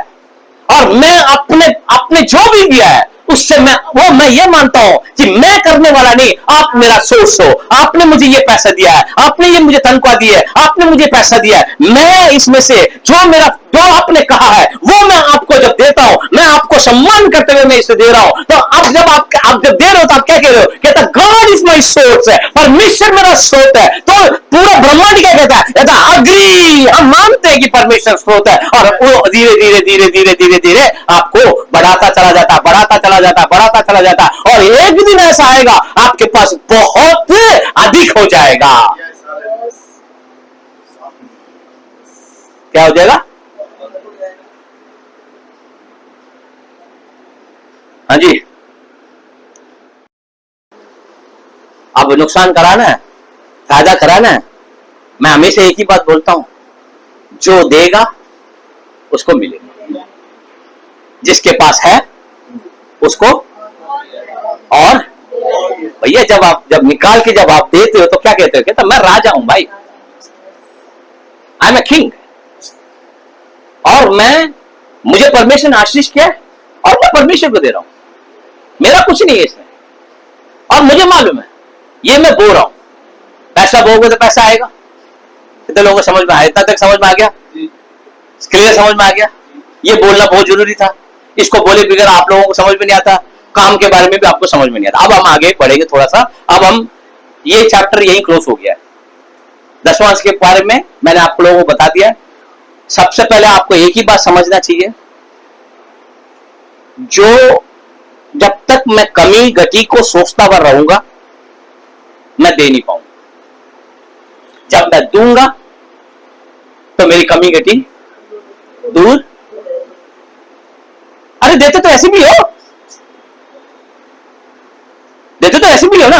और मैं अपने जो भी दिया है उससे मैं ये मानता हूं कि मैं करने वाला नहीं, आप मेरा सोर्स हो। आपने मुझे ये पैसा दिया है, आपने ये मुझे तनख्वाह दी है, आपने मुझे पैसा दिया है, मैं इसमें से जो आपने कहा है वो मैं आपको जब देता हूं, मैं आपको सम्मान करते हुए मैं इसे दे रहा हूं। तो अब जब आप जब दे रहे हो तो आप क्या कह रहे हो? कहता गॉड इज माई सोर्स है, परमेश्वर मेरा स्रोत है। तो पूरा ब्रह्मांड क्या कहता है? कहता अग्री, हम मानते हैं कि परमेश्वर स्रोत है, और वो धीरे धीरे धीरे धीरे धीरे धीरे आपको बढ़ाता चला जाता, बढ़ाता चला जाता, बढ़ाता चला जाता, और एक दिन ऐसा आएगा आपके पास बहुत अधिक हो जाएगा। क्या हो जाएगा? हाँ जी, अब नुकसान कराना है, फायदा कराना है। मैं हमेशा एक ही बात बोलता हूं, जो देगा उसको मिलेगा, जिसके पास है उसको। और भैया जब निकाल के जब आप देते हो तो क्या कहते हो? कहता मैं राजा हूं भाई, आई एम ए किंग, और मुझे परमेश्वर ने आशीष किया और मैं परमेश्वर को दे रहा हूं, मेरा कुछ नहीं है इसमें। और मुझे मालूम है ये मैं बो रहा हूं, पैसा बोगे तो पैसा आएगा। कितने लोगों को समझ में आया? इतना तक समझ में आ गया? क्लियर समझ में आ गया? ये बोलना बहुत जरूरी था। इसको बोले बगैर आप लोगों को समझ में नहीं आता, काम के बारे में भी आपको समझ में नहीं आता। अब हम आगे बढ़ेंगे थोड़ा सा। अब हम ये चैप्टर यही क्लोज हो गया है। 10वां अंश के बारे में मैंने आप लोगों को बता दिया। सबसे पहले आपको एक ही बात समझना चाहिए, जो जब तक मैं कमी गति को सोचता हुआ रहूंगा मैं दे नहीं पाऊंगा। जब मैं दूंगा तो मेरी कमी गति दूर। अरे देते तो ऐसे भी हो, देते तो ऐसे भी हो ना।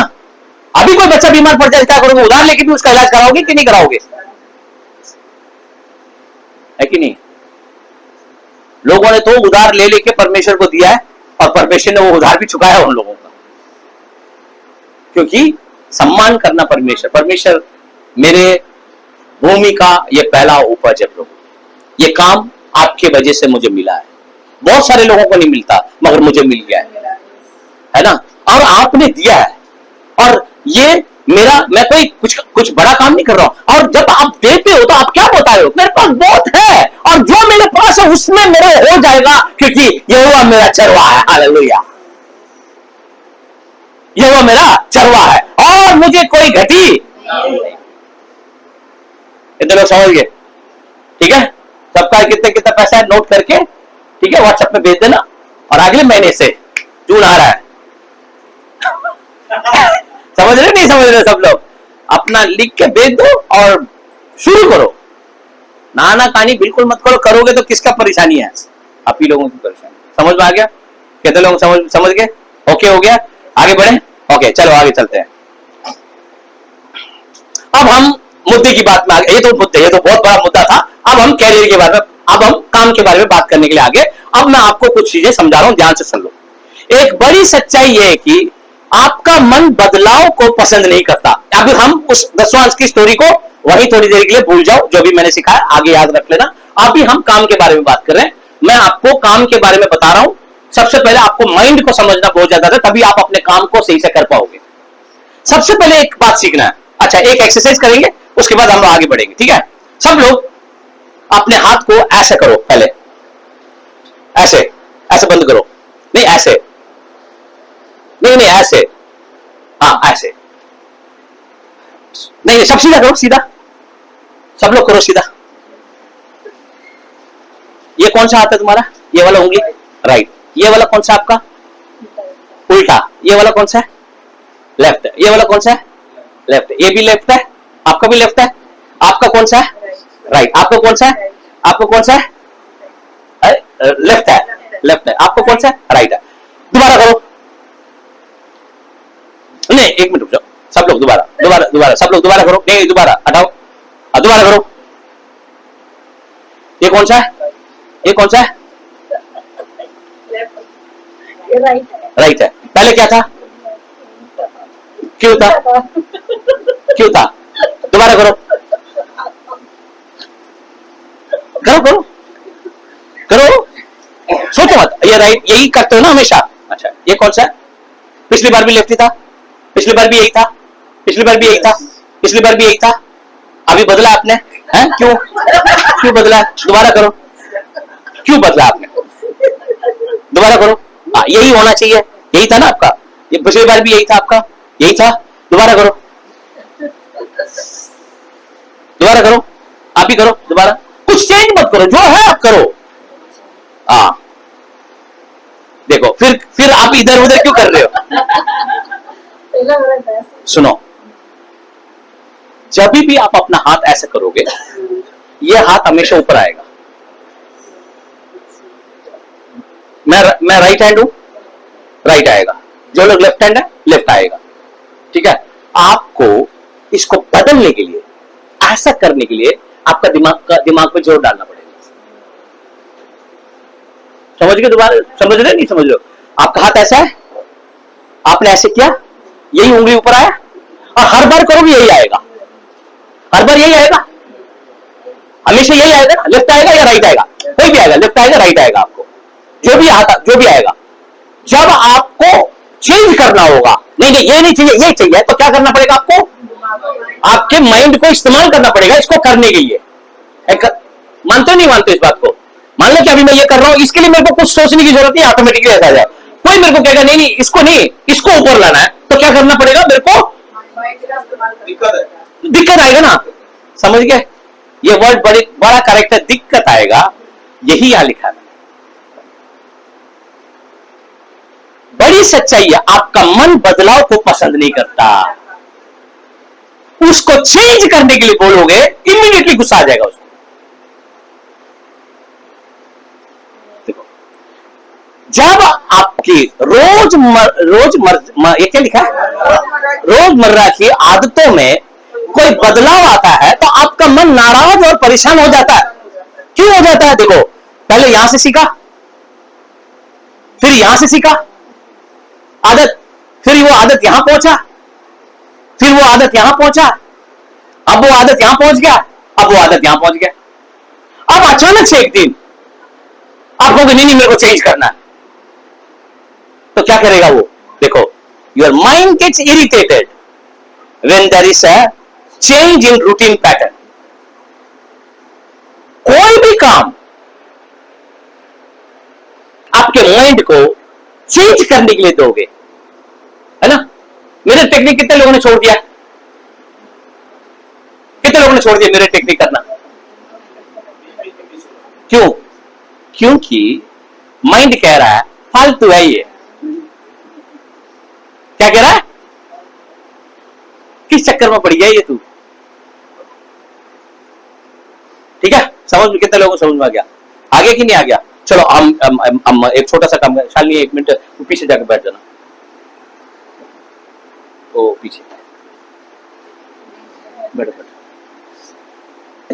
अभी कोई बच्चा बीमार पड़ जाए क्या करोगे? उधार लेके भी उसका इलाज कराओगे कि नहीं कराओगे? है कि नहीं? लोगों ने तो उधार ले लेके परमेश्वर को दिया है और परमेश्वर ने वो उधार भी चुकाया उन लोगों का, क्योंकि सम्मान करना परमेश्वर मेरे भूमि का ये पहला उपज है प्रभु, ये काम आपके वजह से मुझे मिला है। बहुत सारे लोगों को नहीं मिलता मगर मुझे मिल गया है ना, और आपने दिया है। और ये मैं कोई कुछ बड़ा काम नहीं कर रहा हूं। और जब आप देते हो तो आप क्या बता रहे हो? मेरे पास बहुत है और जो मेरे पास है उसमें मेरे हो जाएगा, क्योंकि यहोवा मेरा चरवा है। हालेलुया, यहोवा मेरा चरवा है और मुझे कोई घटी। इतने लोग समझ गए? ठीक है, सबका कितना कितना पैसा है नोट करके, ठीक है, व्हाट्सएप में भेज देना। और अगले महीने से जून आ रहा है समझ रहे नहीं समझ रहे सब लोग? अपना लिख के भेज दो और शुरू करो। नाना कहानी बिल्कुल मत करो, करोगे तो किसका परेशानी है? आप ही लोगों की परेशानी। समझ में आ गया? कितने लोग समझ गए? ओके हो गया? आगे बढ़े? ओके चलो आगे चलते हैं। अब हम मुद्दे मुद्दे की बात में आ गए। ये तो बहुत बड़ा मुद्दा था। अब हम कैरियर के बारे में, अब हम काम के बारे में बात करने के लिए आगे। अब मैं आपको कुछ चीजें समझा रहा हूं, ध्यान से सुन लो। एक बड़ी सच्चाई यह है कि आपका मन बदलाव को पसंद नहीं करता। अब हम उस 10वां अंश की स्टोरी को वही थोड़ी देर के लिए भूल जाओ, जो भी मैंने सिखाया आगे याद रख लेना। अभी हम काम के बारे में बात कर रहे हैं। मैं आपको काम के बारे में बता रहा हूं। सबसे पहले आपको माइंड को समझना बहुत ज्यादा है, तभी आप अपने काम को सही से कर पाओगे। सबसे पहले एक बात सीखना है। अच्छा, एक एक्सरसाइज करेंगे, उसके बाद हम आगे बढ़ेंगे, ठीक है? सब लोग अपने हाथ को ऐसे करो, पहले ऐसे, ऐसे बंद करो, नहीं ऐसे, नहीं ऐसे, हाँ ऐसे, नहीं सब सीधा करो, सीधा, सब लोग करो सीधा। ये कौन सा हाथ है तुम्हारा? ये वाला उंगली, राइट। ये वाला कौन सा आपका? उल्टा। ये वाला कौन सा है? लेफ्ट। ये वाला कौन सा है? लेफ्ट। ये भी लेफ्ट है, आपका भी लेफ्ट है। आपका कौन सा है? राइट। आपका कौन सा है? आपको कौन सा है? लेफ्ट है, लेफ्ट है। आपको कौन सा है? राइट है। दोबारा करो, नहीं एक मिनट रुक जाओ, सब लोग दोबारा दोबारा दोबारा, सब लोग दोबारा करो, नहीं दोबारा हटाओ, दोबारा करो। ये कौन सा है? ये कौन सा है? राइट है। पहले क्या था? क्यों था? क्यों था? दोबारा करो, करो करो करो, सोचो मत। ये राइट, यही करते हो ना हमेशा। अच्छा, ये कौन सा है? पिछली बार भी लेफ्ट ही था, पिछली बार भी यही था, पिछली बार भी यही था, पिछली बार भी यही था। अभी बदला आपने, हैं? क्यों क्यों बदला? दोबारा करो, क्यों बदला आपने? दोबारा करो। यही होना चाहिए, यही था ना आपका। ये पिछली बार भी यही था आपका, यही था। दोबारा करो, दोबारा करो, आप ही करो दोबारा। कुछ चेंज मत करो, जो है आप करो। देखो, फिर आप इधर उधर क्यों कर रहे हो? सुनो, जब भी आप अपना हाथ ऐसे करोगे, ये हाथ हमेशा ऊपर आएगा। मैं राइट हैंड हूं, राइट आएगा। जो लोग लेफ्ट हैंड है, लेफ्ट आएगा। ठीक है? आपको इसको बदलने के लिए, ऐसा करने के लिए आपका दिमाग पे जोर डालना पड़ेगा। समझ गए? दोबारा समझ रहे नहीं समझ रहे हो? आपका हाथ ऐसा है, आपने ऐसे किया, यही उंगली ऊपर आया, और हर बार करोगे यही आएगा, हर बार यही आएगा, हमेशा यही आएगा ना। लेफ्ट आएगा या राइट आएगा? कोई भी आएगा, लेफ्ट आएगा राइट आएगा। आपको जो भी आता, जो भी आएगा। जब आपको चेंज करना होगा, नहीं नहीं ये नहीं चाहिए, ये चाहिए, तो क्या करना पड़ेगा आपको? आपके माइंड को इस्तेमाल करना पड़ेगा इसको करने के लिए। मानते हो नहीं मानते इस बात को? मान लो कि अभी मैं ये कर रहा हूं, इसके लिए मेरे को कुछ सोचने की जरूरत नहीं, ऑटोमेटिकली ऐसा आ जाए। कोई मेरे को कहेगा नहीं नहीं इसको नहीं, इसको ऊपर लाना है, तो क्या करना पड़ेगा मेरे को? दिक्कत आएगा ना। समझ गए? ये वर्ड बड़ा करेक्ट है, दिक्कत आएगा, यही यहां लिखा है। बड़ी सच्चाई है, आपका मन बदलाव को पसंद नहीं करता। उसको चेंज करने के लिए बोलोगे, इमीडिएटली गुस्सा आ जाएगा उसको। देखो, जब आपकी ये क्या लिखा है? रोजमर्रा की आदतों में कोई बदलाव आता है, तो आपका मन नाराज और परेशान हो जाता है। क्यों हो जाता है? देखो, पहले यहां से सीखा, फिर यहां से सीखा आदत, फिर वो आदत यहां पहुंचा, फिर वो आदत यहां पहुंचा, अब वो आदत यहां पहुंच गया, अब वो आदत यहां पहुंच गया। अब अचानक से एक दिन आप कहोगे नहीं नहीं मेरे को चेंज करना है, तो क्या करेगा वो? देखो, your mind gets irritated when there is a change in routine pattern. कोई भी काम आपके माइंड को चेंज करने के लिए दोगे, है ना? मेरे टेक्निक कितने लोगों ने छोड़ दिया? कितने लोगों ने छोड़ दिया मेरे टेक्निक करना? क्यों? क्योंकि माइंड कह रहा है फालतू है ये। क्या कह रहा है? किस चक्कर में पड़ गया ये तू? ठीक है? समझ में, कितने लोगों को समझ में आ गया? आगे कि नहीं आ गया? चलो हम एक छोटा सा काम करें। शालिनी एक मिनट पीछे जाकर बैठ जाना, वो पीछे बैठो बैठो।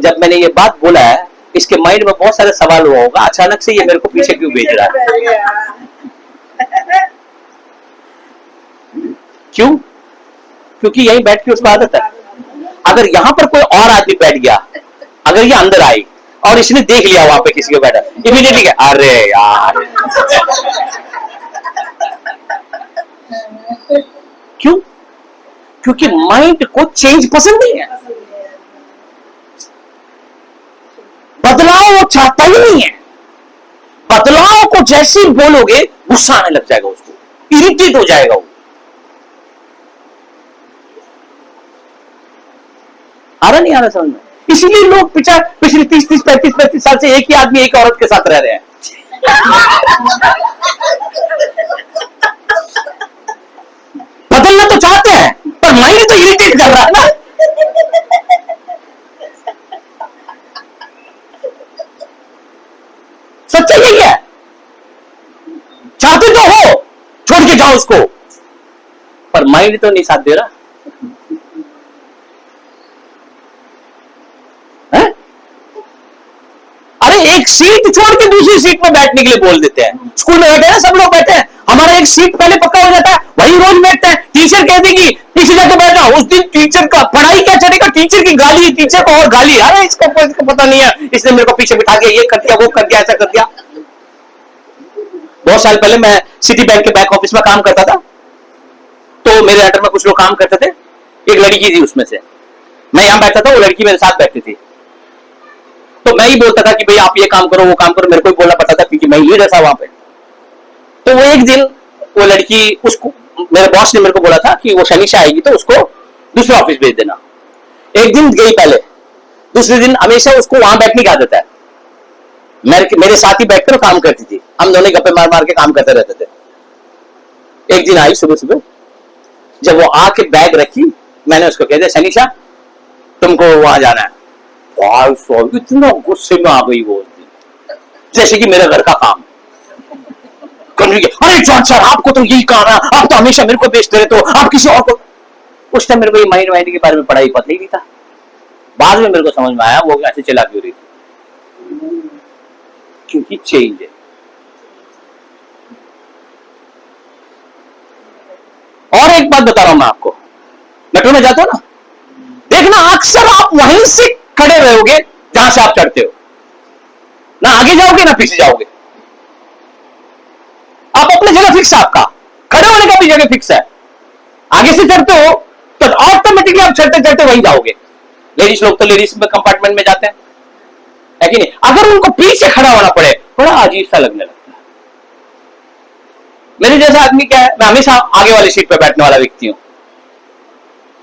जब मैंने ये बात बोला है, इसके माइंड में बहुत सारे सवाल हुआ होगा, अचानक से ये मेरे को पीछे क्यों भेज रहा है? क्यों? क्योंकि यहीं बैठ के उसको आदत है। अगर यहां पर कोई और आदमी बैठ गया, अगर ये अंदर आई और इसने देख लिया वहां पे किसी को बैठा, इमीडिएटली क्या, अरे यार। क्यों? क्योंकि माइंड को चेंज पसंद नहीं है, बदलाव वो चाहता ही नहीं है। बदलाव को जैसे ही बोलोगे गुस्सा आने लग जाएगा, उसको इरिटेट हो जाएगा वो। आ रहा नहीं आ रहा समझ में? इसीलिए लोग पिछले 30 35 साल से एक ही आदमी एक औरत के साथ रह रहे हैं। बदलना तो चाहते हैं पर माइंड तो इरिटेट कर रहा है ना। सच्चाई यही है, चाहते तो हो छोड़ के जाओ उसको, पर माइंड तो नहीं साथ दे रहा है? अरे एक सीट छोड़ के दूसरी सीट पर बैठने के लिए बोल देते हैं। स्कूल में बैठे हैं, सब लोग बैठे हैं, हमारा एक सीट पहले पक्का हो जाता है, वही रोज बैठते हैं। टीचर कह देगी पीछे जाके बैठ जाओ, उस दिन टीचर का पढ़ाई क्या चलेगा, टीचर की गाली, टीचर को और गाली। अरे इसको पता नहीं है, इसने मेरे को पीछे बिठा के ये कर दिया, वो कर दिया, ऐसा कर दिया। बहुत साल पहले मैं सिटी बैंक के बैक ऑफिस में काम करता था, तो मेरे अंडर में कुछ लोग काम करते थे। एक लड़की थी उसमें से, मैं यहां बैठता था, वो लड़की मेरे साथ बैठती थी। तो मैं ही बोलता था कि भाई आप ये काम करो, वो काम करो, मेरे को ही बोलना पड़ता था क्योंकि मैं लीडर था वहां पे। तो वो एक दिन वो लड़की, उसको मेरे बॉस ने मेरे को बोला था कि वो शनिशा आएगी तो उसको दूसरे ऑफिस भेज देना। एक दिन गई पहले, दूसरे दिन हमेशा उसको वहां बैठने की आदत है, मेरे साथ ही बैठकर काम करती थी, हम दोनों गप्पे मार मार के काम करते रहते थे। एक दिन आई सुबह सुबह, जब वो आके बैग रखी, मैंने उसको कह दिया शनिशा तुमको वहां जाना है। इतना गुस्से में आ गई वो उस दिन, जैसे कि मेरे घर का काम। अरे सर आपको तो यही काम है, आप तो हमेशा मेरे को बेचते रहते हो, आप किसी और को। उस टाइम मेरे को ये माइंड के बारे में पढ़ाई पता ही नहीं था। बाद में मेरे को समझ में आया वो ऐसे चला क्यों रही थी, क्योंकि चेंज है। और एक बात बता रहा हूं मैं आपको, मेट्रो में जाते हो ना, देखना अक्सर आप वहीं से खड़े रहोगे जहां से आप चढ़ते हो, ना आगे जाओगे ना पीछे जाओगे। आप अपने जगह फिक्स है, आपका खड़े होने का भी जगह फिक्स है। आगे से चढ़ते हो तो ऑटोमेटिकली आप चढ़ते चढ़ते वहीं जाओगे। लेडीज लोग तो लेडीज में कंपार्टमेंट में जाते हैं, है कि नहीं? अगर उनको पीछे खड़ा होना पड़े बड़ा अजीब सा लगने लगता है। मेरे जैसा आदमी क्या है, मैं हमेशा आगे वाली सीट पर बैठने वाला व्यक्ति हूं।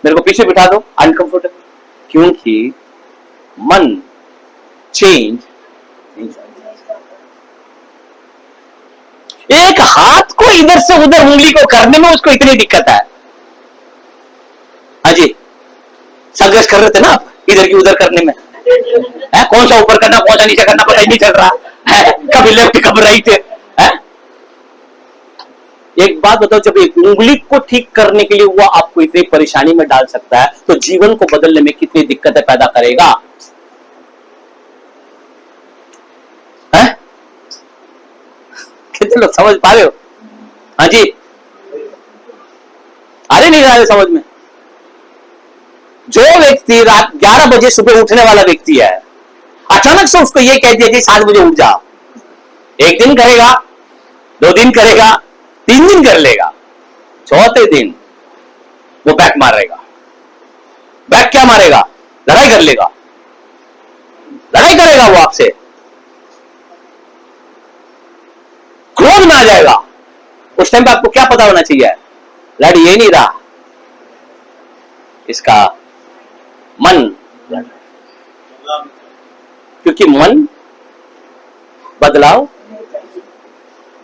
मेरे को पीछे बिठा दो अनकंफर्टेबल, क्योंकि मन चेंज नहीं करता। एक हाथ को इधर से उधर उंगली को करने में उसको इतनी दिक्कत है। हाँ जी, संघर्ष कर रहे थे ना आप इधर की उधर करने में, है? कौन सा ऊपर करना कौन सा नीचे करना पता ही नहीं चल रहा है, कभी लेफ्ट कभी राइट है। एक बात बताओ, जब एक उंगली को ठीक करने के लिए वो आपको इतनी परेशानी में डाल सकता है, तो जीवन को बदलने में कितनी दिक्कतें पैदा करेगा, है? कितने लोग समझ पा रहे हो? हाँ जी, अरे नहीं रहा है समझ में। जो व्यक्ति रात 11 बजे सुबह उठने वाला व्यक्ति है, अचानक से उसको ये कह दिया कि 7 बजे उठ जा, एक दिन करेगा, 2 दिन करेगा, 3 दिन कर लेगा, चौथे दिन वो बैक मारेगा। बैक क्या मारेगा? लड़ाई कर लेगा, लड़ाई करेगा वो आपसे, क्रोध में आ जाएगा। उस टाइम पे आपको क्या पता होना चाहिए? लड़ ये नहीं रहा, इसका मन, क्योंकि मन बदलाव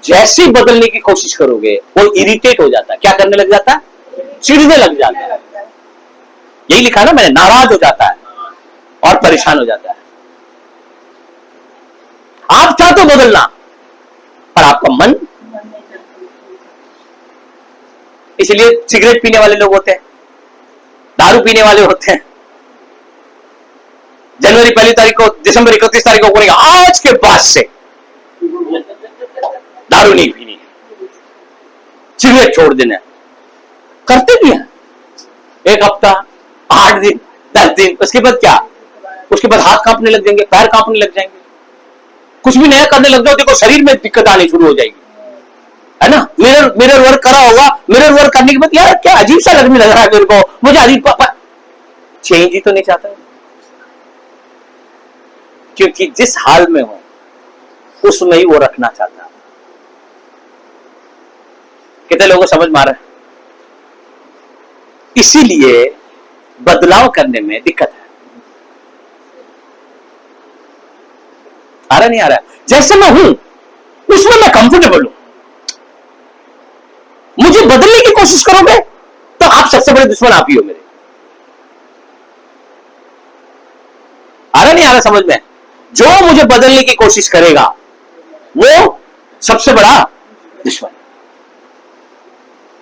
जैसे ही बदलने की कोशिश करोगे वो इरिटेट हो जाता है। क्या करने लग जाता है? चिढ़ने लग जाता है। यही लिखा ना मैंने, नाराज हो जाता है और परेशान हो जाता है। आप चाहते हो बदलना, पर आपका मन, इसलिए सिगरेट पीने वाले लोग होते हैं, दारू पीने वाले होते हैं, जनवरी 1 तारीख को, दिसंबर 31 तारीख को बोलेगा आज के बाद से दारू नहीं पीनी है, सिगरेट छोड़ देना है। करते भी हैं 1 हफ्ता, 8 दिन, 10 दिन, उसके बाद क्या? उसके बाद हाथ कांपने लग जाएंगे, पैर कांपने लग जाएंगे, कुछ भी नया करने लग जाओ देखो शरीर में दिक्कत आनी शुरू हो जाएगी, है ना। मिरर वर्क करा होगा, मिरर वर्क करने के बाद यार क्या अजीब सा लगने लग रहा है मेरे को, मुझे अजीब चेंज ही तो नहीं चाहता, क्योंकि जिस हाल में हो उसमें ही वो रखना चाहता है। कितने लोगों को समझ में आ रहा है? इसीलिए बदलाव करने में दिक्कत है। आ रहा नहीं आ रहा? जैसे मैं हूं उसमें मैं कंफर्टेबल हूं, मुझे बदलने की कोशिश करोगे तो आप सबसे बड़े दुश्मन आप ही हो मेरे। आ रहा नहीं आ रहा समझ में? जो मुझे बदलने की कोशिश करेगा वो सबसे बड़ा दुश्मन।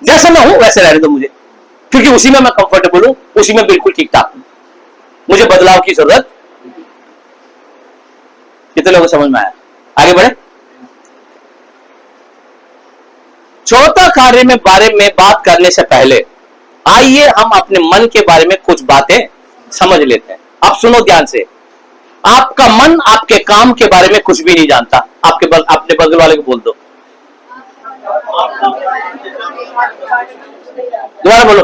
जैसे मैं हूं वैसे रहने दो मुझे, क्योंकि उसी में मैं कंफर्टेबल हूं, उसी में बिल्कुल ठीक ठाक हूं, मुझे बदलाव की जरूरत। कितने लोगों को समझ में आया? आगे बढ़े। चौथा कार्य में बारे में बात करने से पहले आइए हम अपने मन के बारे में कुछ बातें समझ लेते हैं। अब सुनो ध्यान से। आपका मन आपके काम के बारे में कुछ भी नहीं जानता। अपने बगल वाले को बोल दो, दोबारा बोलो।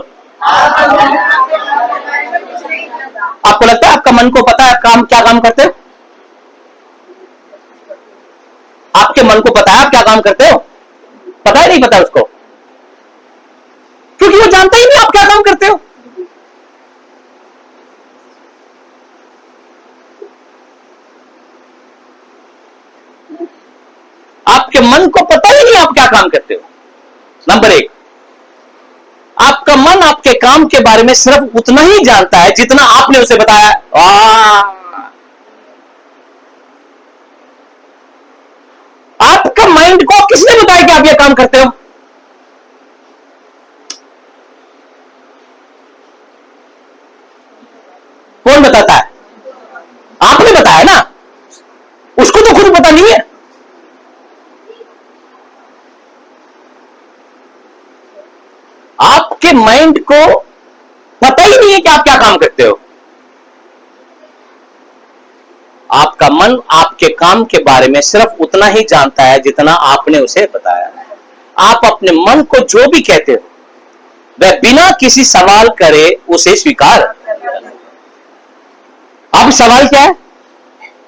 आपको लगता है आपका मन को पता है काम क्या काम करते हो? आपके मन को पता है आप क्या काम करते हो? पता है नहीं पता उसको, क्योंकि वो जानता ही नहीं आप क्या काम करते हो। आपके मन को पता ही नहीं आप क्या काम करते हो। नंबर 1, आपका मन आपके काम के बारे में सिर्फ उतना ही जानता है जितना आपने उसे बताया। आपका माइंड को किसने बताया कि आप ये काम करते हो? कौन बताता है? आपने बताया ना, उसको तो खुद पता नहीं है। आपके माइंड को पता ही नहीं है कि आप क्या काम करते हो। आपका मन आपके काम के बारे में सिर्फ उतना ही जानता है जितना आपने उसे बताया। आप अपने मन को जो भी कहते हो वह बिना किसी सवाल करे उसे स्वीकार। अब सवाल क्या है?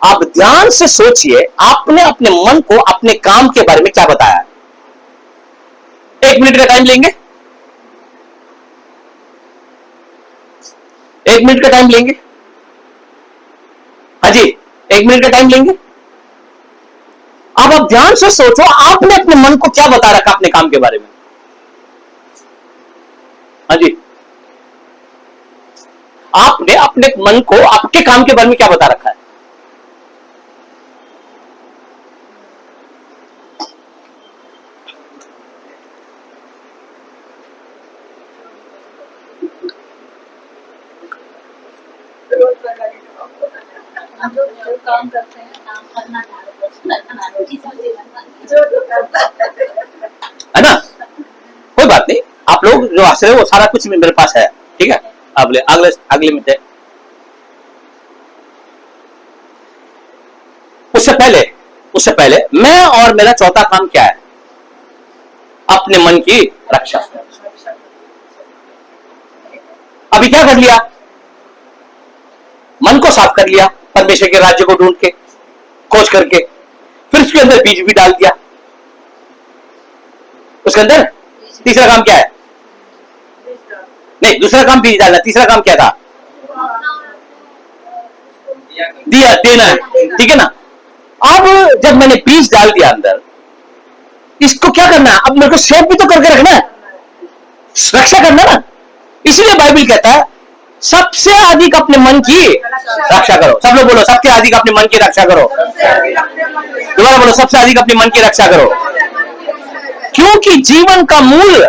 आप ध्यान से सोचिए, आपने अपने मन को अपने काम के बारे में क्या बताया। 1 मिनट का टाइम लेंगे, 1 मिनट का टाइम लेंगे। हाँ जी, 1 मिनट का टाइम लेंगे। अब आप ध्यान से सोचो, आपने अपने मन को क्या बता रखा अपने काम के बारे में। हाँ जी, आपने अपने मन को आपके काम के बारे में क्या बता रखा है? जो काम करते हैं काम करना है ना। कोई बात नहीं, आप लोग जो हंस रहे हो वो सारा कुछ मेरे पास है, ठीक है। अगले मिनट है। उससे पहले मैं और मेरा चौथा काम क्या है? अपने मन की रक्षा। अभी क्या कर लिया? मन को साफ कर लिया, परमेश्वर के राज्य को ढूंढ के, खोज करके, फिर उसके अंदर बीज भी डाल दिया। उसके अंदर तीसरा काम क्या है? नहीं, दूसरा काम बीज डालना, तीसरा काम क्या था? दिया देना है, ठीक है ना। अब जब मैंने बीज डाल दिया अंदर, इसको क्या करना है? अब मेरे को सेव भी तो करके रखना है, रक्षा करना ना। इसीलिए बाइबल कहता है सबसे अधिक अपने मन की रक्षा करो। सब लोग बोलो, सबसे अधिक अपने मन की रक्षा करो। दोबारा बोलो, सबसे अधिक अपने मन की रक्षा करो, क्योंकि जीवन का मूल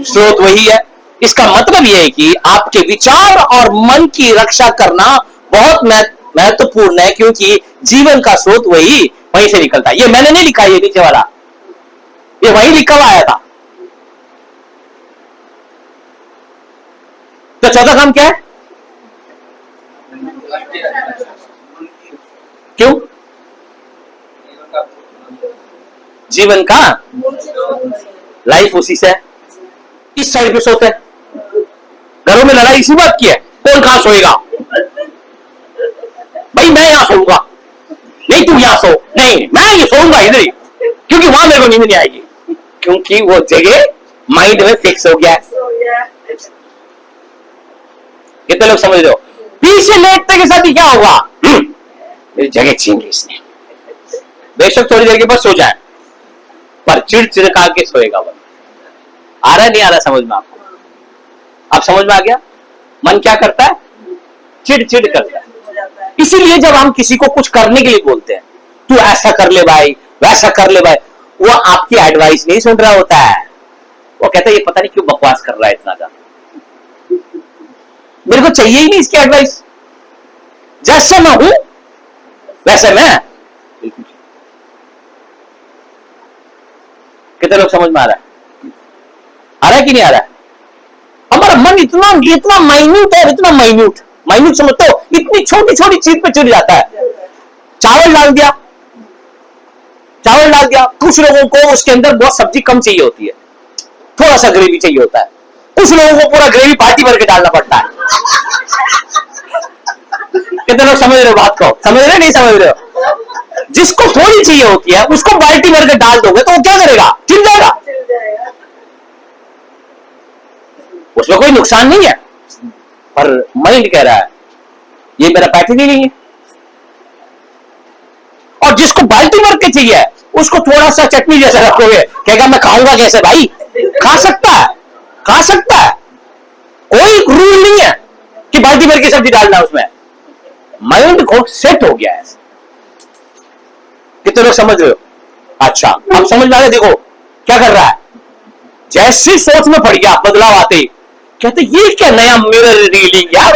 स्रोत वही है। इसका मतलब यह है कि आपके विचार और मन की रक्षा करना बहुत महत्वपूर्ण है, क्योंकि जीवन का स्रोत वहीं से निकलता है। ये मैंने नहीं लिखा, ये नीचे वाला ये वहीं लिखा हुआ आया था। तो चौथा काम क्या है? क्यों? जीवन का लाइफ उसी से है। इस साइड पे सोते हैं, घरों में लड़ाई इसी बात की है, कौन कहां सोएगा? भाई मैं यहां सोऊंगा, नहीं तू यहां सो, नहीं मैं ये सोऊंगा इधर ही, क्योंकि वहां मेरे को नींद नहीं आएगी, क्योंकि वो जगह माइंड में फिक्स हो गया है। कितने लोग समझ रहे हो? पीछे लेटने के साथ ही क्या होगा? मेरी जगह छीन ली इसने। बेशक थोड़ी देर के बाद सो जाए, पर चिड़चिड़ के सोएगा वो। आ रहा नहीं आ रहा समझ में आपको? आप समझ में आ गया? मन क्या करता है? चिड़चिड़ करता है। इसीलिए जब हम किसी को कुछ करने के लिए बोलते हैं, तू ऐसा कर ले भाई, वैसा कर ले भाई, वो आपकी एडवाइस नहीं सुन रहा होता है। वो कहता है ये पता नहीं क्यों बकवास कर रहा है इतना ज्यादा, मेरे को चाहिए ही नहीं इसकी एडवाइस, जैसे मैं हूं वैसे मैं। कितने लोग समझ में आ रहा है कि नहीं आ रहा है? हमारा मन इतना इतना माइन्यूट है, इतना माइन्यूट समझते हो? इतनी छोटी छोटी चीज पे चिढ़ जाता है। चावल डाल दिया, कुछ लोगों को उसके अंदर बहुत सब्जी कम चाहिए होती है, थोड़ा सा ग्रेवी चाहिए होता है। कुछ लोगों को पूरा ग्रेवी बाल्टी भर के डालना पड़ता है। कितने लोग समझ रहे हो बात को? समझ रहे नहीं समझ रहे हो? जिसको थोड़ी चाहिए होती है उसको बाल्टी भर के डाल दोगे तो वो क्या करेगा? चिढ़ जाएगा। उसमें कोई नुकसान नहीं है, पर माइंड कह रहा है ये मेरा पैकेज ही नहीं है। और जिसको बाल्टी भर के चाहिए उसको थोड़ा सा चटनी जैसा रखोगे, कहेगा मैं खाऊंगा कैसे भाई? खा सकता है, कोई रूल नहीं है कि बाल्टी भर की सब्जी डालना उसमें। माइंड को सेट हो गया है। कितने लोग समझ रहे हो? अच्छा, अब समझ में आ रहा है? देखो क्या कर रहा है, जैसी सोच में पड़ गया बदलाव आते ही कहते ये क्या नया मिरर रीडिंग यार,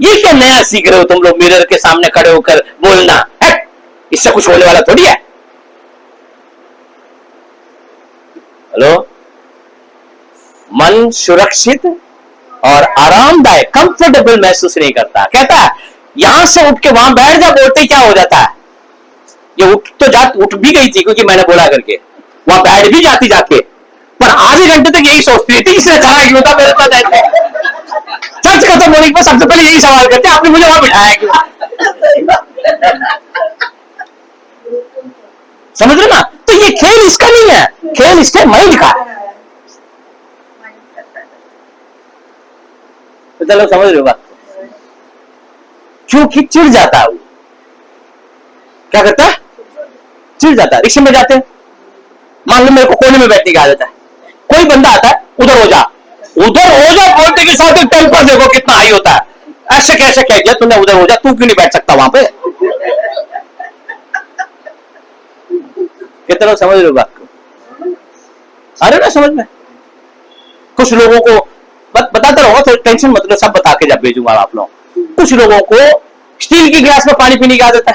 ये क्या नया सीख रहे हो तुम लोग मिरर के सामने खड़े होकर बोलना है? इससे कुछ होने वाला थोड़ी है। हेलो, मन सुरक्षित और आरामदायक कंफर्टेबल महसूस नहीं करता। कहता है यहां से उठ के वहां बैठ जा, बोलते क्या हो जाता है? ये उठ भी गई थी क्योंकि मैंने बोला करके, वहां बैठ भी जाती जाके, पर आधे घंटे तक यही सोचती थी इसने कहा क्यों था मेरे साथ ऐसे। सच खत्म होने पर सबसे पहले यही सवाल करते आपने मुझे वहां बिठाया क्यों? समझ रहे ना? तो ये खेल इसका नहीं है, खेल इसके माइंड का है। तो चलो समझ रहे हो बात? क्योंकि चिढ़ जाता है वो। क्या करता है? चिढ़ जाता है। रिक्शे में जाते हैं, मान लो मेरे को कोने में बैठने की आदत है, कोई बंदा आता है उधर हो जा बोलते के साथ टेम्पर देखो कितना हाई होता है। ऐसे कैसे कह दिया तूने उधर हो जा, तू क्यों नहीं बैठ सकता वहां पे? कितने लोग समझ रहे हो बात को? आ रहे ना समझ में? कुछ लोगों को बताता रहूंगा, तो टेंशन मत लो, सब बता के जब भेजूंगा आप लोग। कुछ लोगों को स्टील की ग्लास में पानी पीने की आदत है,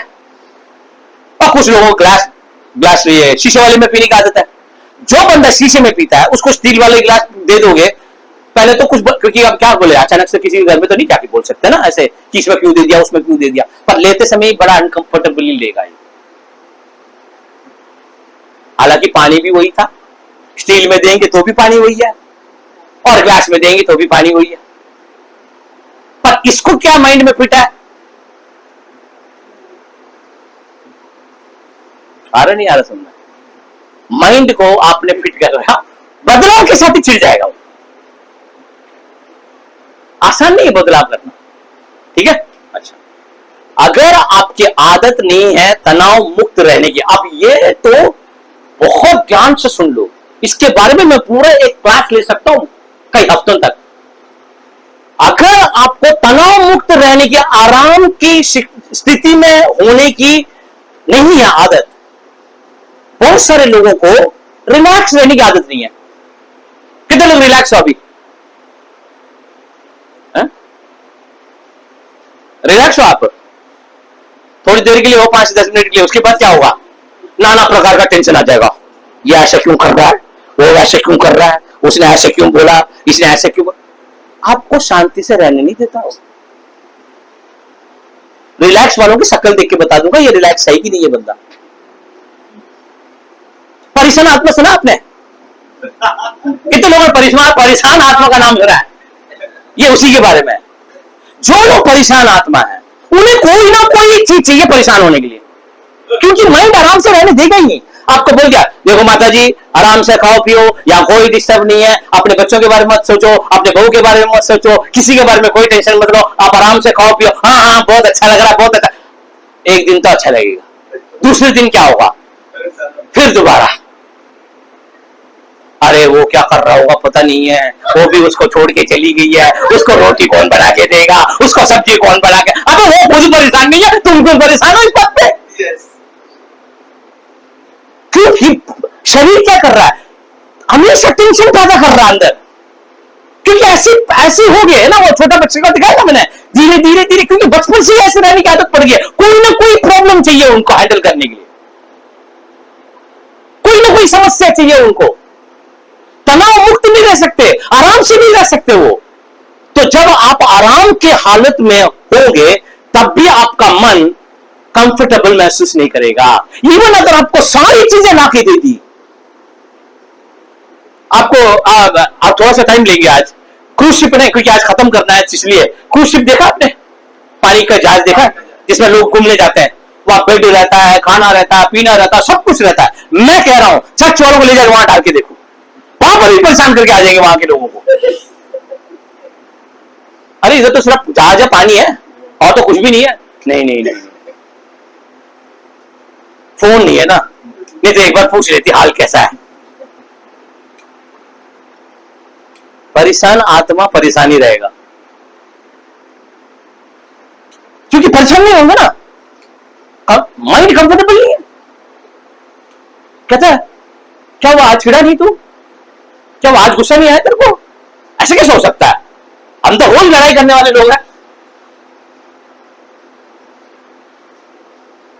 और कुछ लोगों को ग्लास ये शीशे वाले में पीने की आदत है। जो बंदा शीशे में पीता है उसको स्टील वाले गिलास दे दोगे, पहले तो कुछ, क्योंकि अब क्या बोले अचानक से किसी घर में तो नहीं जाके बोल सकते ना ऐसे कि इसमें क्यों दे दिया उसमें क्यों दे दिया, पर लेते समय बड़ा अनकंफर्टेबली लेगा ये। हालांकि पानी भी वही था, स्टील में देंगे तो भी पानी वही है, और ग्लास में देंगे तो भी पानी वही है, पर इसको क्या माइंड में फिट है? आ रहा नहीं आ रहा समझना? माइंड को आपने फिट कर रहा, बदलाव के साथ ही चिढ़ जाएगा वो। आसान नहीं है बदलाव करना, ठीक है? अच्छा, अगर आपकी आदत नहीं है तनाव मुक्त रहने की, अब ये तो बहुत ध्यान से सुन लो, इसके बारे में मैं पूरा एक क्लास ले सकता हूं कई हफ्तों तक। अगर आपको तनाव मुक्त रहने की, आराम की स्थिति में होने की नहीं है आदत, बहुत सारे लोगों को रिलैक्स रहने की आदत नहीं है। कितने लोग रिलैक्स हो अभी? रिलैक्स हो आप थोड़ी देर के लिए, हो 5-10 मिनट के लिए, उसके बाद क्या होगा, नाना प्रकार का टेंशन आ जाएगा। ये ऐसा क्यों कर रहा है, वो वैसे क्यों कर रहा है, उसने ऐसे क्यों बोला, इसने ऐसे क्यों बोला। आपको शांति से रहने नहीं देता हो। रिलैक्स वालों की शक्ल देख के बता दूंगा ये रिलैक्स है कि नहीं ये बंदा। परेशान आत्मा सुना आपने, कितने लोगों ने परेशान आत्मा का नाम सुना है, ये उसी के बारे में है। जो लोग परेशान आत्मा है उन्हें कोई ना कोई एक चीज चाहिए परेशान होने के लिए, क्योंकि माइंड आराम से रहने देगा ही नहीं। आपको बोल गया देखो माता जी आराम से खाओ पियो, यहाँ कोई डिस्टर्ब नहीं है, अपने बच्चों के बारे में मत सोचो, अपने बहू के बारे में मत सोचो, किसी के बारे में कोई टेंशन मत लो, आप आराम से खाओ पियो, हाँ हाँ बहुत अच्छा लग रहा है, बहुत अच्छा। एक दिन तो अच्छा लगेगा, दूसरे दिन क्या होगा, फिर दोबारा अरे वो क्या कर रहा होगा पता नहीं है, वो भी उसको छोड़ के चली गई है, उसको रोटी कौन बना के देगा, उसको सब्जी कौन बना के, अबे वो खुद परेशान नहीं है, तुम क्यों परेशान हो इस बात पे। क्योंकि शरीर क्या कर रहा है, हमेशा टेंशन पैदा कर रहा है अंदर, क्योंकि ऐसे हो गए ना, वो छोटा बच्चे को दिखाया ना मैंने, धीरे धीरे धीरे, क्योंकि बचपन से ही ऐसे रहने की आदत पड़ गई है, कोई ना कोई प्रॉब्लम चाहिए उनको हैंडल करने के लिए, कोई ना कोई समस्या चाहिए उनको, तनाव मुक्त नहीं रह सकते, आराम से नहीं रह सकते वो। तो जब आप आराम के हालत में होंगे तब भी आपका मन कंफर्टेबल महसूस नहीं करेगा। इवन अगर आपको सारी चीजें ला के दे दी, आपको थोड़ा सा टाइम लेंगे आज, क्रूज शिप नहीं, क्योंकि आज खत्म करना है इसलिए। क्रूज शिप देखा आपने, पानी का जहाज देखा जिसमें लोग घूमने जाते हैं, वहां बेड रहता है, खाना रहता है, पीना रहता है, सब कुछ रहता है। मैं कह रहा हूं चर्च वालों को ले जाकर वहां डाल के देखो, वहां पर भी परेशान करके आ जाएंगे वहां के लोगों को। अरे इधर तो सिर्फ जहाज है, पानी है और तो कुछ भी नहीं है। नहीं नहीं नहीं, फोन नहीं है ना, नहीं तो एक बार पूछ लेती हाल कैसा है। परेशान आत्मा परेशान ही रहेगा, क्योंकि परेशान नहीं होंगे ना, माइंड कंफर्टेबल नहीं है। कहता है क्या वो आज चिड़ा नहीं तू, क्या वो आज गुस्सा नहीं आया तेरे को, ऐसे कैसे हो सकता है, हम तो रोज लड़ाई करने वाले लोग हैं।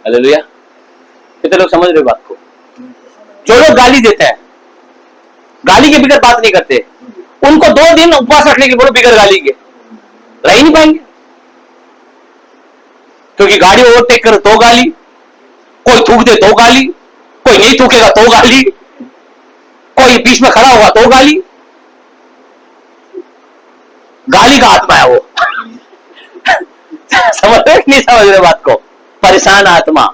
हालेलुया, कितने लोग समझ रहे बात को। जो लोग गाली देते हैं, गाली के बिगड़ बात नहीं करते, उनको 2 दिन उपवास रखने के बोलो बिगड़ गाली के, रह ही नहीं पाएंगे। क्योंकि गाड़ी ओवरटेक करे तो गाली, कोई थूक दे तो गाली, कोई नहीं थूकेगा तो गाली, कोई बीच में खड़ा होगा तो गाली। गाली का आत्मा है वो। समझ रहे नहीं समझ रहे बात को। परेशान आत्मा।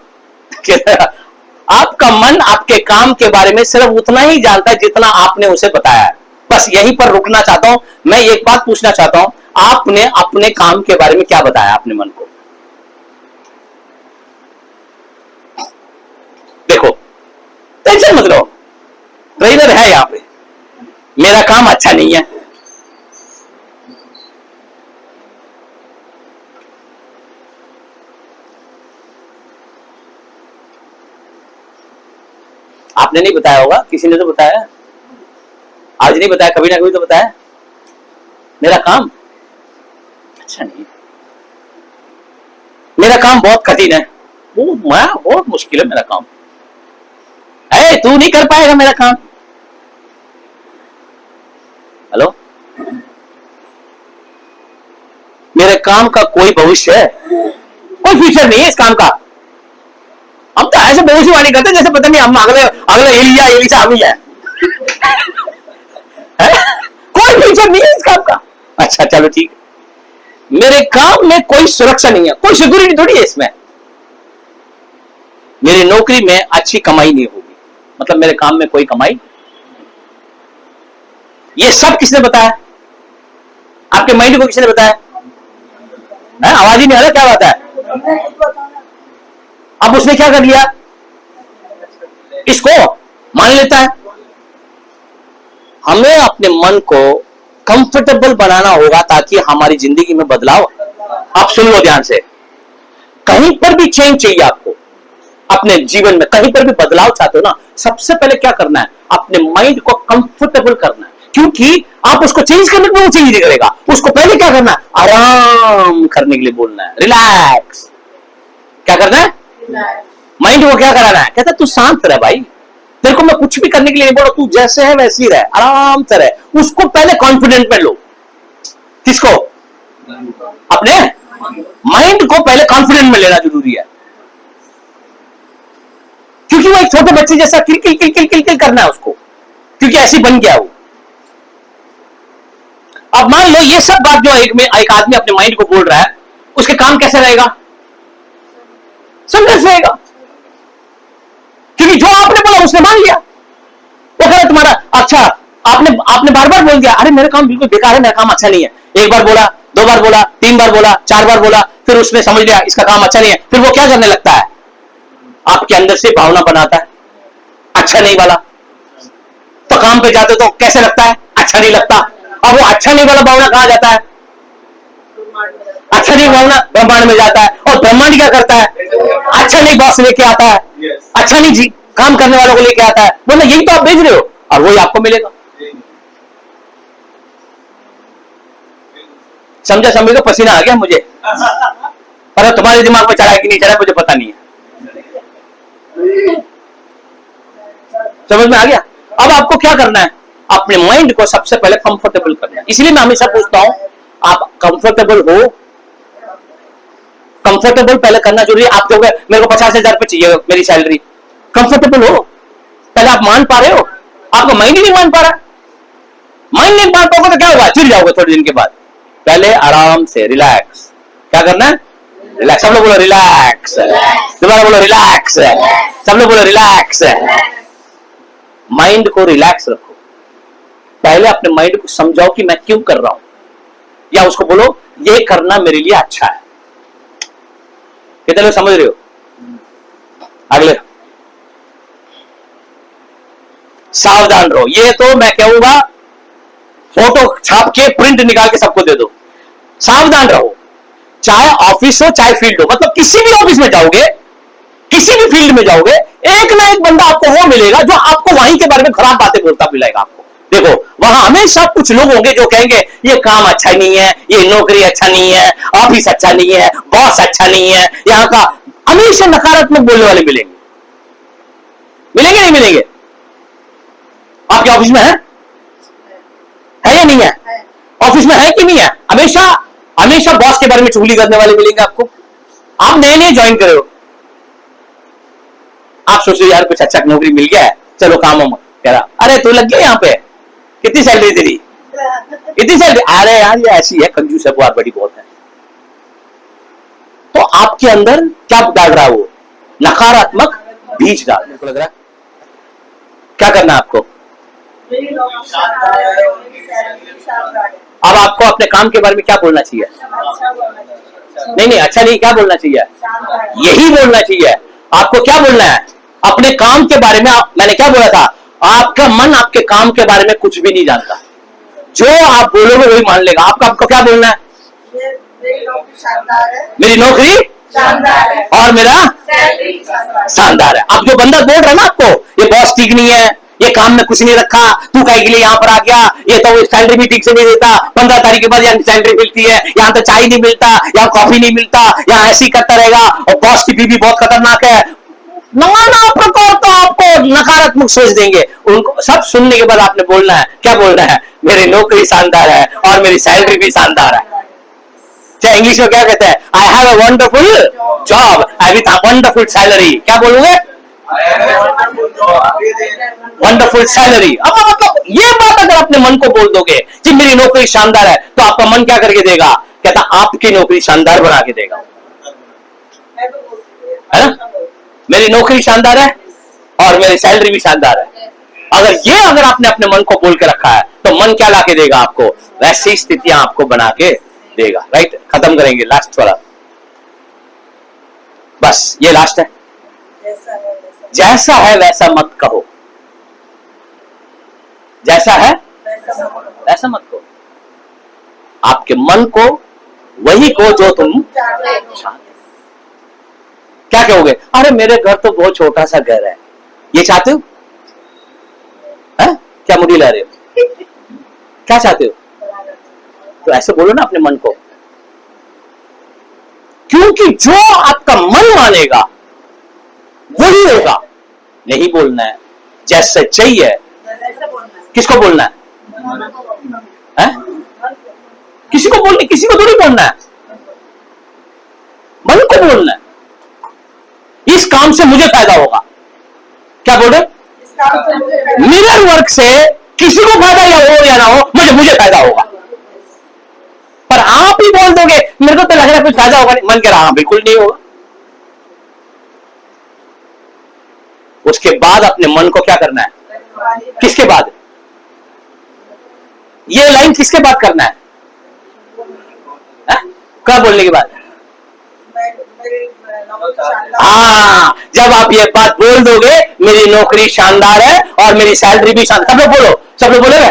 आपका मन आपके काम के बारे में सिर्फ उतना ही जानता है जितना आपने उसे बताया है। बस यहीं पर रुकना चाहता हूं। मैं एक बात पूछना चाहता हूं, आपने अपने काम के बारे में क्या बताया अपने मन को? देखो, टेंशन मत लो, ट्रेनर है यहां पे, मेरा काम अच्छा नहीं है, आपने नहीं बताया होगा, किसी ने तो बताया, आज नहीं बताया, कभी ना कभी तो बताया। मेरा काम अच्छा नहीं है, मेरा काम बहुत कठिन है, वो बहुत मुश्किल है मेरा काम, है तू नहीं कर पाएगा मेरा काम। हेलो, मेरे काम का कोई भविष्य है, कोई फ्यूचर नहीं है इस काम का। हम तो ऐसे भविष्यवाणी करते जैसे पता नहीं हम अगले एलिसा हम ही है। कोई फ्यूचर नहीं है इस काम का। अच्छा चलो ठीक, मेरे काम में कोई सुरक्षा नहीं है, कोई सिक्योरिटी थोड़ी है इसमें। मेरी नौकरी में अच्छी कमाई नहीं होगी, मतलब मेरे काम में कोई कमाई। ये सब किसने बताया? आपके माइंड को किसने बताया? आवाज ही नहीं आ रहा, क्या बात है? अब उसने क्या कर लिया, इसको मान लेता है। हमें अपने मन को कंफर्टेबल बनाना होगा ताकि हमारी जिंदगी में बदलाव। आप सुन लो ध्यान से, कहीं पर भी चेंज चाहिए आपको अपने जीवन में, कहीं पर भी बदलाव चाहते हो ना, सबसे पहले क्या करना है, अपने माइंड को कंफर्टेबल करना है। क्योंकि आप उसको चेंज करने के लिए वो चेंज नहीं करेगा। उसको पहले क्या करना है, आराम करने के लिए बोलना है, रिलैक्स। क्या करना है, माइंड को क्या कराना है, कहता तू शांत रह भाई, तेरे को मैं कुछ भी करने के लिए नहीं बोला, तू जैसे है वैसे ही रह, आराम से रह। उसको पहले कॉन्फिडेंट में लो। किसको, अपने माइंड को पहले कॉन्फिडेंट में लेना जरूरी है, क्योंकि वो एक छोटे बच्चे जैसा किल किल किल किल किल किल करना है उसको, क्योंकि ऐसी बन गया वो। अब मान लो ये सब बात जो एक आदमी अपने माइंड को बोल रहा है, उसके काम कैसे रहेगा, समझ रहेगा, क्योंकि जो आपने बोला उसने मान लिया। वो कह तुम्हारा अच्छा, आपने बार बार बोल दिया, अरे मेरा काम बिल्कुल बेकार है, मेरा काम अच्छा नहीं है। एक बार बोला, दो बार बोला, तीन बार बोला, चार बार बोला, फिर उसने समझ लिया इसका काम अच्छा नहीं है, फिर वो क्या करने लगता है, आपके अंदर से भावना बनाता है अच्छा नहीं वाला। तो काम पे जाते तो कैसे लगता है, अच्छा नहीं लगता। अब वो अच्छा नहीं वाला भावना कहां जाता है, अच्छा नहीं भावना ब्रह्मांड में जाता है, और ब्रह्मांड क्या करता है, अच्छा नहीं बॉस लेके आता है, अच्छा नहीं जी काम करने वालों को लेके आता है, बोला यही तो आप भेज रहे हो, और वही आपको मिलेगा। समझा तो पसीना आ गया मुझे, पर तुम्हारे दिमाग में चढ़ा कि नहीं चढ़ा मुझे पता नहीं है, समझ में आ गया। अब आपको क्या करना है, अपने माइंड को सबसे पहले कंफर्टेबल करना है। इसलिए मैं हमेशा पूछता हूं, आप कंफर्टेबल हो, कंफर्टेबल पहले करना जरूरी है। आप जो मेरे को 50,000 रुपये चाहिए मेरी सैलरी, कंफर्टेबल हो पहले, आप मान पा रहे हो, आपका माइंड ही नहीं मान पा रहा, माइंड नहीं मान पाओगे तो क्या होगा, चिढ़ जाओगे थोड़े दिन के बाद। पहले आराम से रिलैक्स, क्या करना है, रिलैक्स। सब लोग बोलो रिलैक्स, दोबारा बोलो रिलैक्स, सब लोग बोलो रिलैक्स। माइंड को रिलैक्स रखो, पहले अपने माइंड को समझाओ कि मैं क्यों कर रहा हूं, या उसको बोलो ये करना मेरे लिए अच्छा है। कितने लोग समझ रहे हो, अगले सावधान रहो। ये तो मैं कहूंगा फोटो छाप के प्रिंट निकाल के सबको दे दो, सावधान रहो। चाहे ऑफिस हो चाहे फील्ड हो, मतलब किसी भी ऑफिस में जाओगे, किसी भी फील्ड में जाओगे, एक ना एक बंदा आपको वो मिलेगा जो आपको वहीं के बारे में खराब बातें बोलता मिलेगा आपको। देखो वहां हमेशा कुछ लोग होंगे जो कहेंगे ये काम अच्छा नहीं है, ये नौकरी अच्छा नहीं है, ऑफिस अच्छा नहीं है, बॉस अच्छा नहीं है, यहाँ का हमेशा नकारात्मक बोलने वाले मिलेंगे। मिलेंगे नहीं मिलेंगे, आपके ऑफिस में है या नहीं है, ऑफिस में है कि नहीं है, हमेशा हमेशा बॉस के बारे में चुगली करने वाले मिलेंगे आपको। आप नए नए ज्वाइन करे हो, आप सोचो यार कुछ अच्छा नौकरी मिल गया है, चलो काम हम कह रहा, अरे तू लग गया यहाँ पे, कितनी सैलरी तेरी, इतनी सैलरी, अरे यार ये ऐसी है, कंजूस है, बहुत बड़ी बहुत है। तो आपके अंदर क्या डाल रहा है वो, नकारात्मक बीज डाल रहा है। लग रहा है क्या करना है आपको, अब आपको अपने काम के बारे में क्या बोलना चाहिए, नहीं अच्छा नहीं, क्या बोलना चाहिए, यही बोलना चाहिए। आपको क्या बोलना है अपने काम के बारे में, मैंने क्या बोला था, आपका मन आपके काम के बारे में कुछ भी नहीं जानता, जो आप बोलोगे वही मान लेगा। आपको क्या बोलना है, मेरी नौकरी शानदार है और मेरा शानदार है। अब जो बंदा बोल रहा है ना आपको, ये बॉस ठीक नहीं है, ये काम में कुछ नहीं रखा, तू कहीं के लिए यहाँ पर आ गया, ये तो सैलरी भी ठीक से नहीं देता, 15 तारीख के बाद यहाँ सैलरी मिलती है, यहाँ तो चाय नहीं मिलता, यहाँ कॉफी नहीं मिलता, यहाँ ऐसे ही करता रहेगा, और बॉस की बीवी बहुत खतरनाक है, नाना प्रकार तो आपको नकारात्मक सोच देंगे। उनको सब सुनने के बाद आपने बोलना है, क्या बोलना है, मेरी नौकरी शानदार है और मेरी सैलरी भी शानदार है। चाहे इंग्लिश में क्या कहते हैं, I have a wonderful job I with a wonderful salary, क्या बोलोगे, वंडरफुल सैलरी। अब मतलब ये बात अगर अपने मन को बोल दोगे कि मेरी नौकरी शानदार है, तो आपका मन क्या करके देगा, कहता आपकी नौकरी शानदार बना के देगा, है ना, मेरी नौकरी शानदार है और मेरी सैलरी भी शानदार है। अगर आपने अपने मन को बोल के रखा है, तो मन क्या ला के देगा आपको, वैसी स्थितियां आपको बना के देगा। राइट, खत्म करेंगे लास्ट वाला, बस ये लास्ट है। जैसा है वैसा मत कहो, जैसा है वैसा मत कहो, आपके मन को वही कहो जो तुम क्या कहोगे, अरे मेरे घर तो बहुत छोटा सा घर है, ये चाहते हो, है? क्या मुड़ी ला रहे हो, क्या चाहते हो? तो ऐसे बोलो ना अपने मन को, क्योंकि जो आपका मन मानेगा वही होगा। नहीं बोलना है, जैसे चाहिए। किसको बोलना है? किसी को बोलने, किसी को थोड़ी बोलना है, मन को बोलना है। इस काम से मुझे फायदा होगा। क्या बोल रहे? मिरर वर्क से किसी को फायदा या हो या ना हो, मुझे फायदा होगा। पर आप ही बोल दोगे मेरे को तो लग रहा है कुछ फायदा होगा नहीं, मन कह रहा बिल्कुल नहीं होगा। उसके बाद अपने मन को क्या करना है? किसके बाद? ये लाइन किसके बाद करना है? क्या बोलने के बाद? हाँ, जब आप ये बात बोल दोगे मेरी नौकरी शानदार है और मेरी सैलरी भी शानदार। सब लोग बोलो, सब लोग बोलेंगे।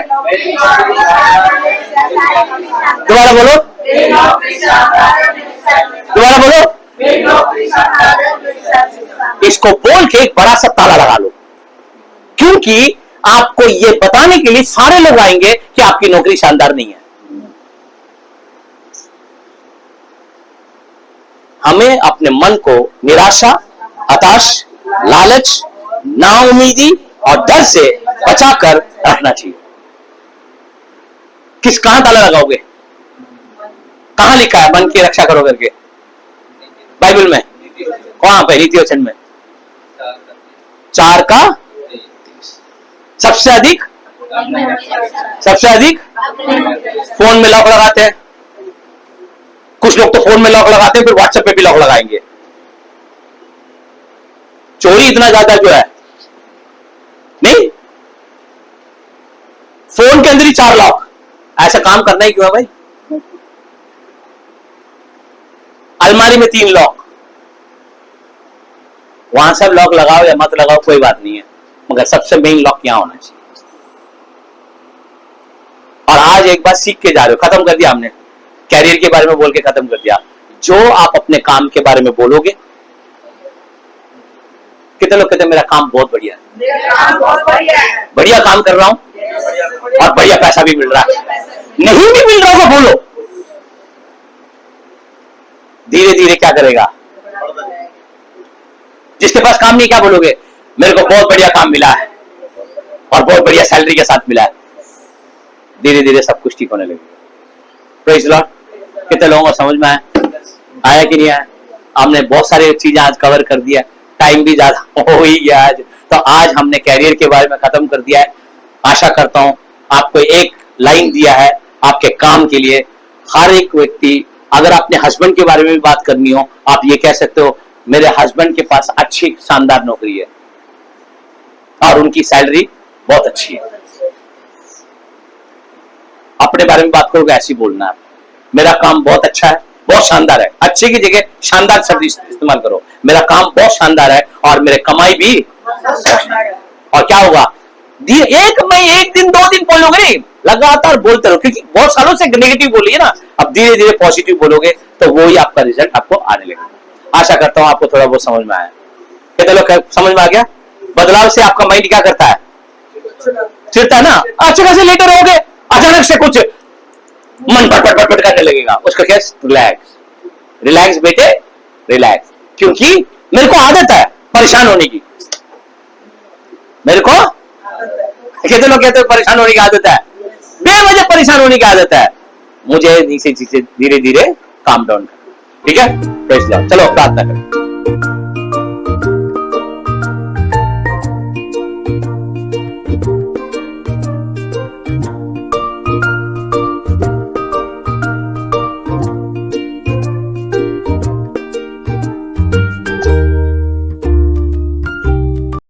दोबारा बोलो, दोबारा बोलो। इसको बोल के एक बड़ा सा ताला लगा लो, क्योंकि आपको ये बताने के लिए सारे लोग आएंगे कि आपकी नौकरी शानदार नहीं है। हमें अपने मन को निराशा, हताश, लालच, नाउम्मीदी और डर से बचाकर रखना चाहिए। कहां ताला लगाओगे? कहां लिखा है मन की रक्षा करो करके? बाइबल में कहां पे? नीति वचन में 4 का सबसे अधिक फोन में लॉक लगाते हैं। कुछ लोग तो फोन में लॉक लगाते हैं, फिर व्हाट्सएप पे भी लॉक लगाएंगे। चोरी इतना ज्यादा जो है नहीं, फोन के अंदर ही 4 लॉक। ऐसा काम करना ही क्यों है भाई? अलमारी में 3 लॉक, वहां सब लॉक लगाओ या मत लगाओ कोई बात नहीं है, मगर सबसे मेन लॉक यहां होना चाहिए। और आज एक बात सीख के जा रहे हो, खत्म कर दिया हमने, कैरियर के बारे में बोल के खत्म कर दिया। जो आप अपने काम के बारे में बोलोगे, कितने लोग कहते हैं मेरा काम बहुत बढ़िया है, बढ़िया काम कर रहा हूं और बढ़िया पैसा भी मिल रहा है। नहीं भी मिल रहा होगा बोलो, धीरे धीरे क्या करेगा? जिसके पास काम नहीं, क्या बोलोगे? मेरे को बहुत बढ़िया काम मिला है और बहुत बढ़िया सैलरी के साथ मिला है। धीरे धीरे सब कुछ ठीक होने लगे। Praise the Lord. कितने लोगों को समझ में आया कि नहीं आया? हमने बहुत सारी चीजें आज कवर कर दिया, टाइम भी ज्यादा हो ही गया आज। तो आज हमने कैरियर के बारे में खत्म कर दिया है। आशा करता हूं आपको एक लाइन दिया है आपके काम के लिए। हर एक व्यक्ति, अगर अपने हस्बैंड के बारे में भी बात करनी हो, आप ये कह सकते हो मेरे हस्बैंड के पास अच्छी शानदार नौकरी है और उनकी सैलरी बहुत अच्छी है। अपने बारे में बात करोगे ऐसी बोलना है, मेरा काम बहुत अच्छा है, बहुत शानदार है। अच्छे की जगह शानदार शब्द इस्तेमाल करो। मेरा काम बहुत शानदार है और मेरे कमाई भी। और क्या होगा? मैं एक दिन 2 दिन बोलोगे नहीं, लगातार बोलते रहो, क्योंकि बहुत सालों से नेगेटिव बोलिए ना, अब धीरे धीरे पॉजिटिव बोलोगे तो वो ही आपका रिजल्ट आपको आने लगेगा। आशा करता हूं आपको थोड़ा बहुत समझ में आया। कितने लोग समझ में आ गया? बदलाव से आपका माइंड क्या करता है? चिढ़ता है ना। अच्छे खासे लेटे रहोगे, अचानक से कुछ मन पट करने लगेगा, उसका क्या? रिलैक्स, रिलैक्स बेटे, रिलैक्स। क्योंकि मेरे को आदत है परेशान होने की। मेरे को कितने लोग कहते हैं परेशान होने की आदत है? बेवजह परेशान होने की आदत है। मुझे नीचे धीरे धीरे काम डाउन कर। ठीक है, चलो प्रार्थना करें।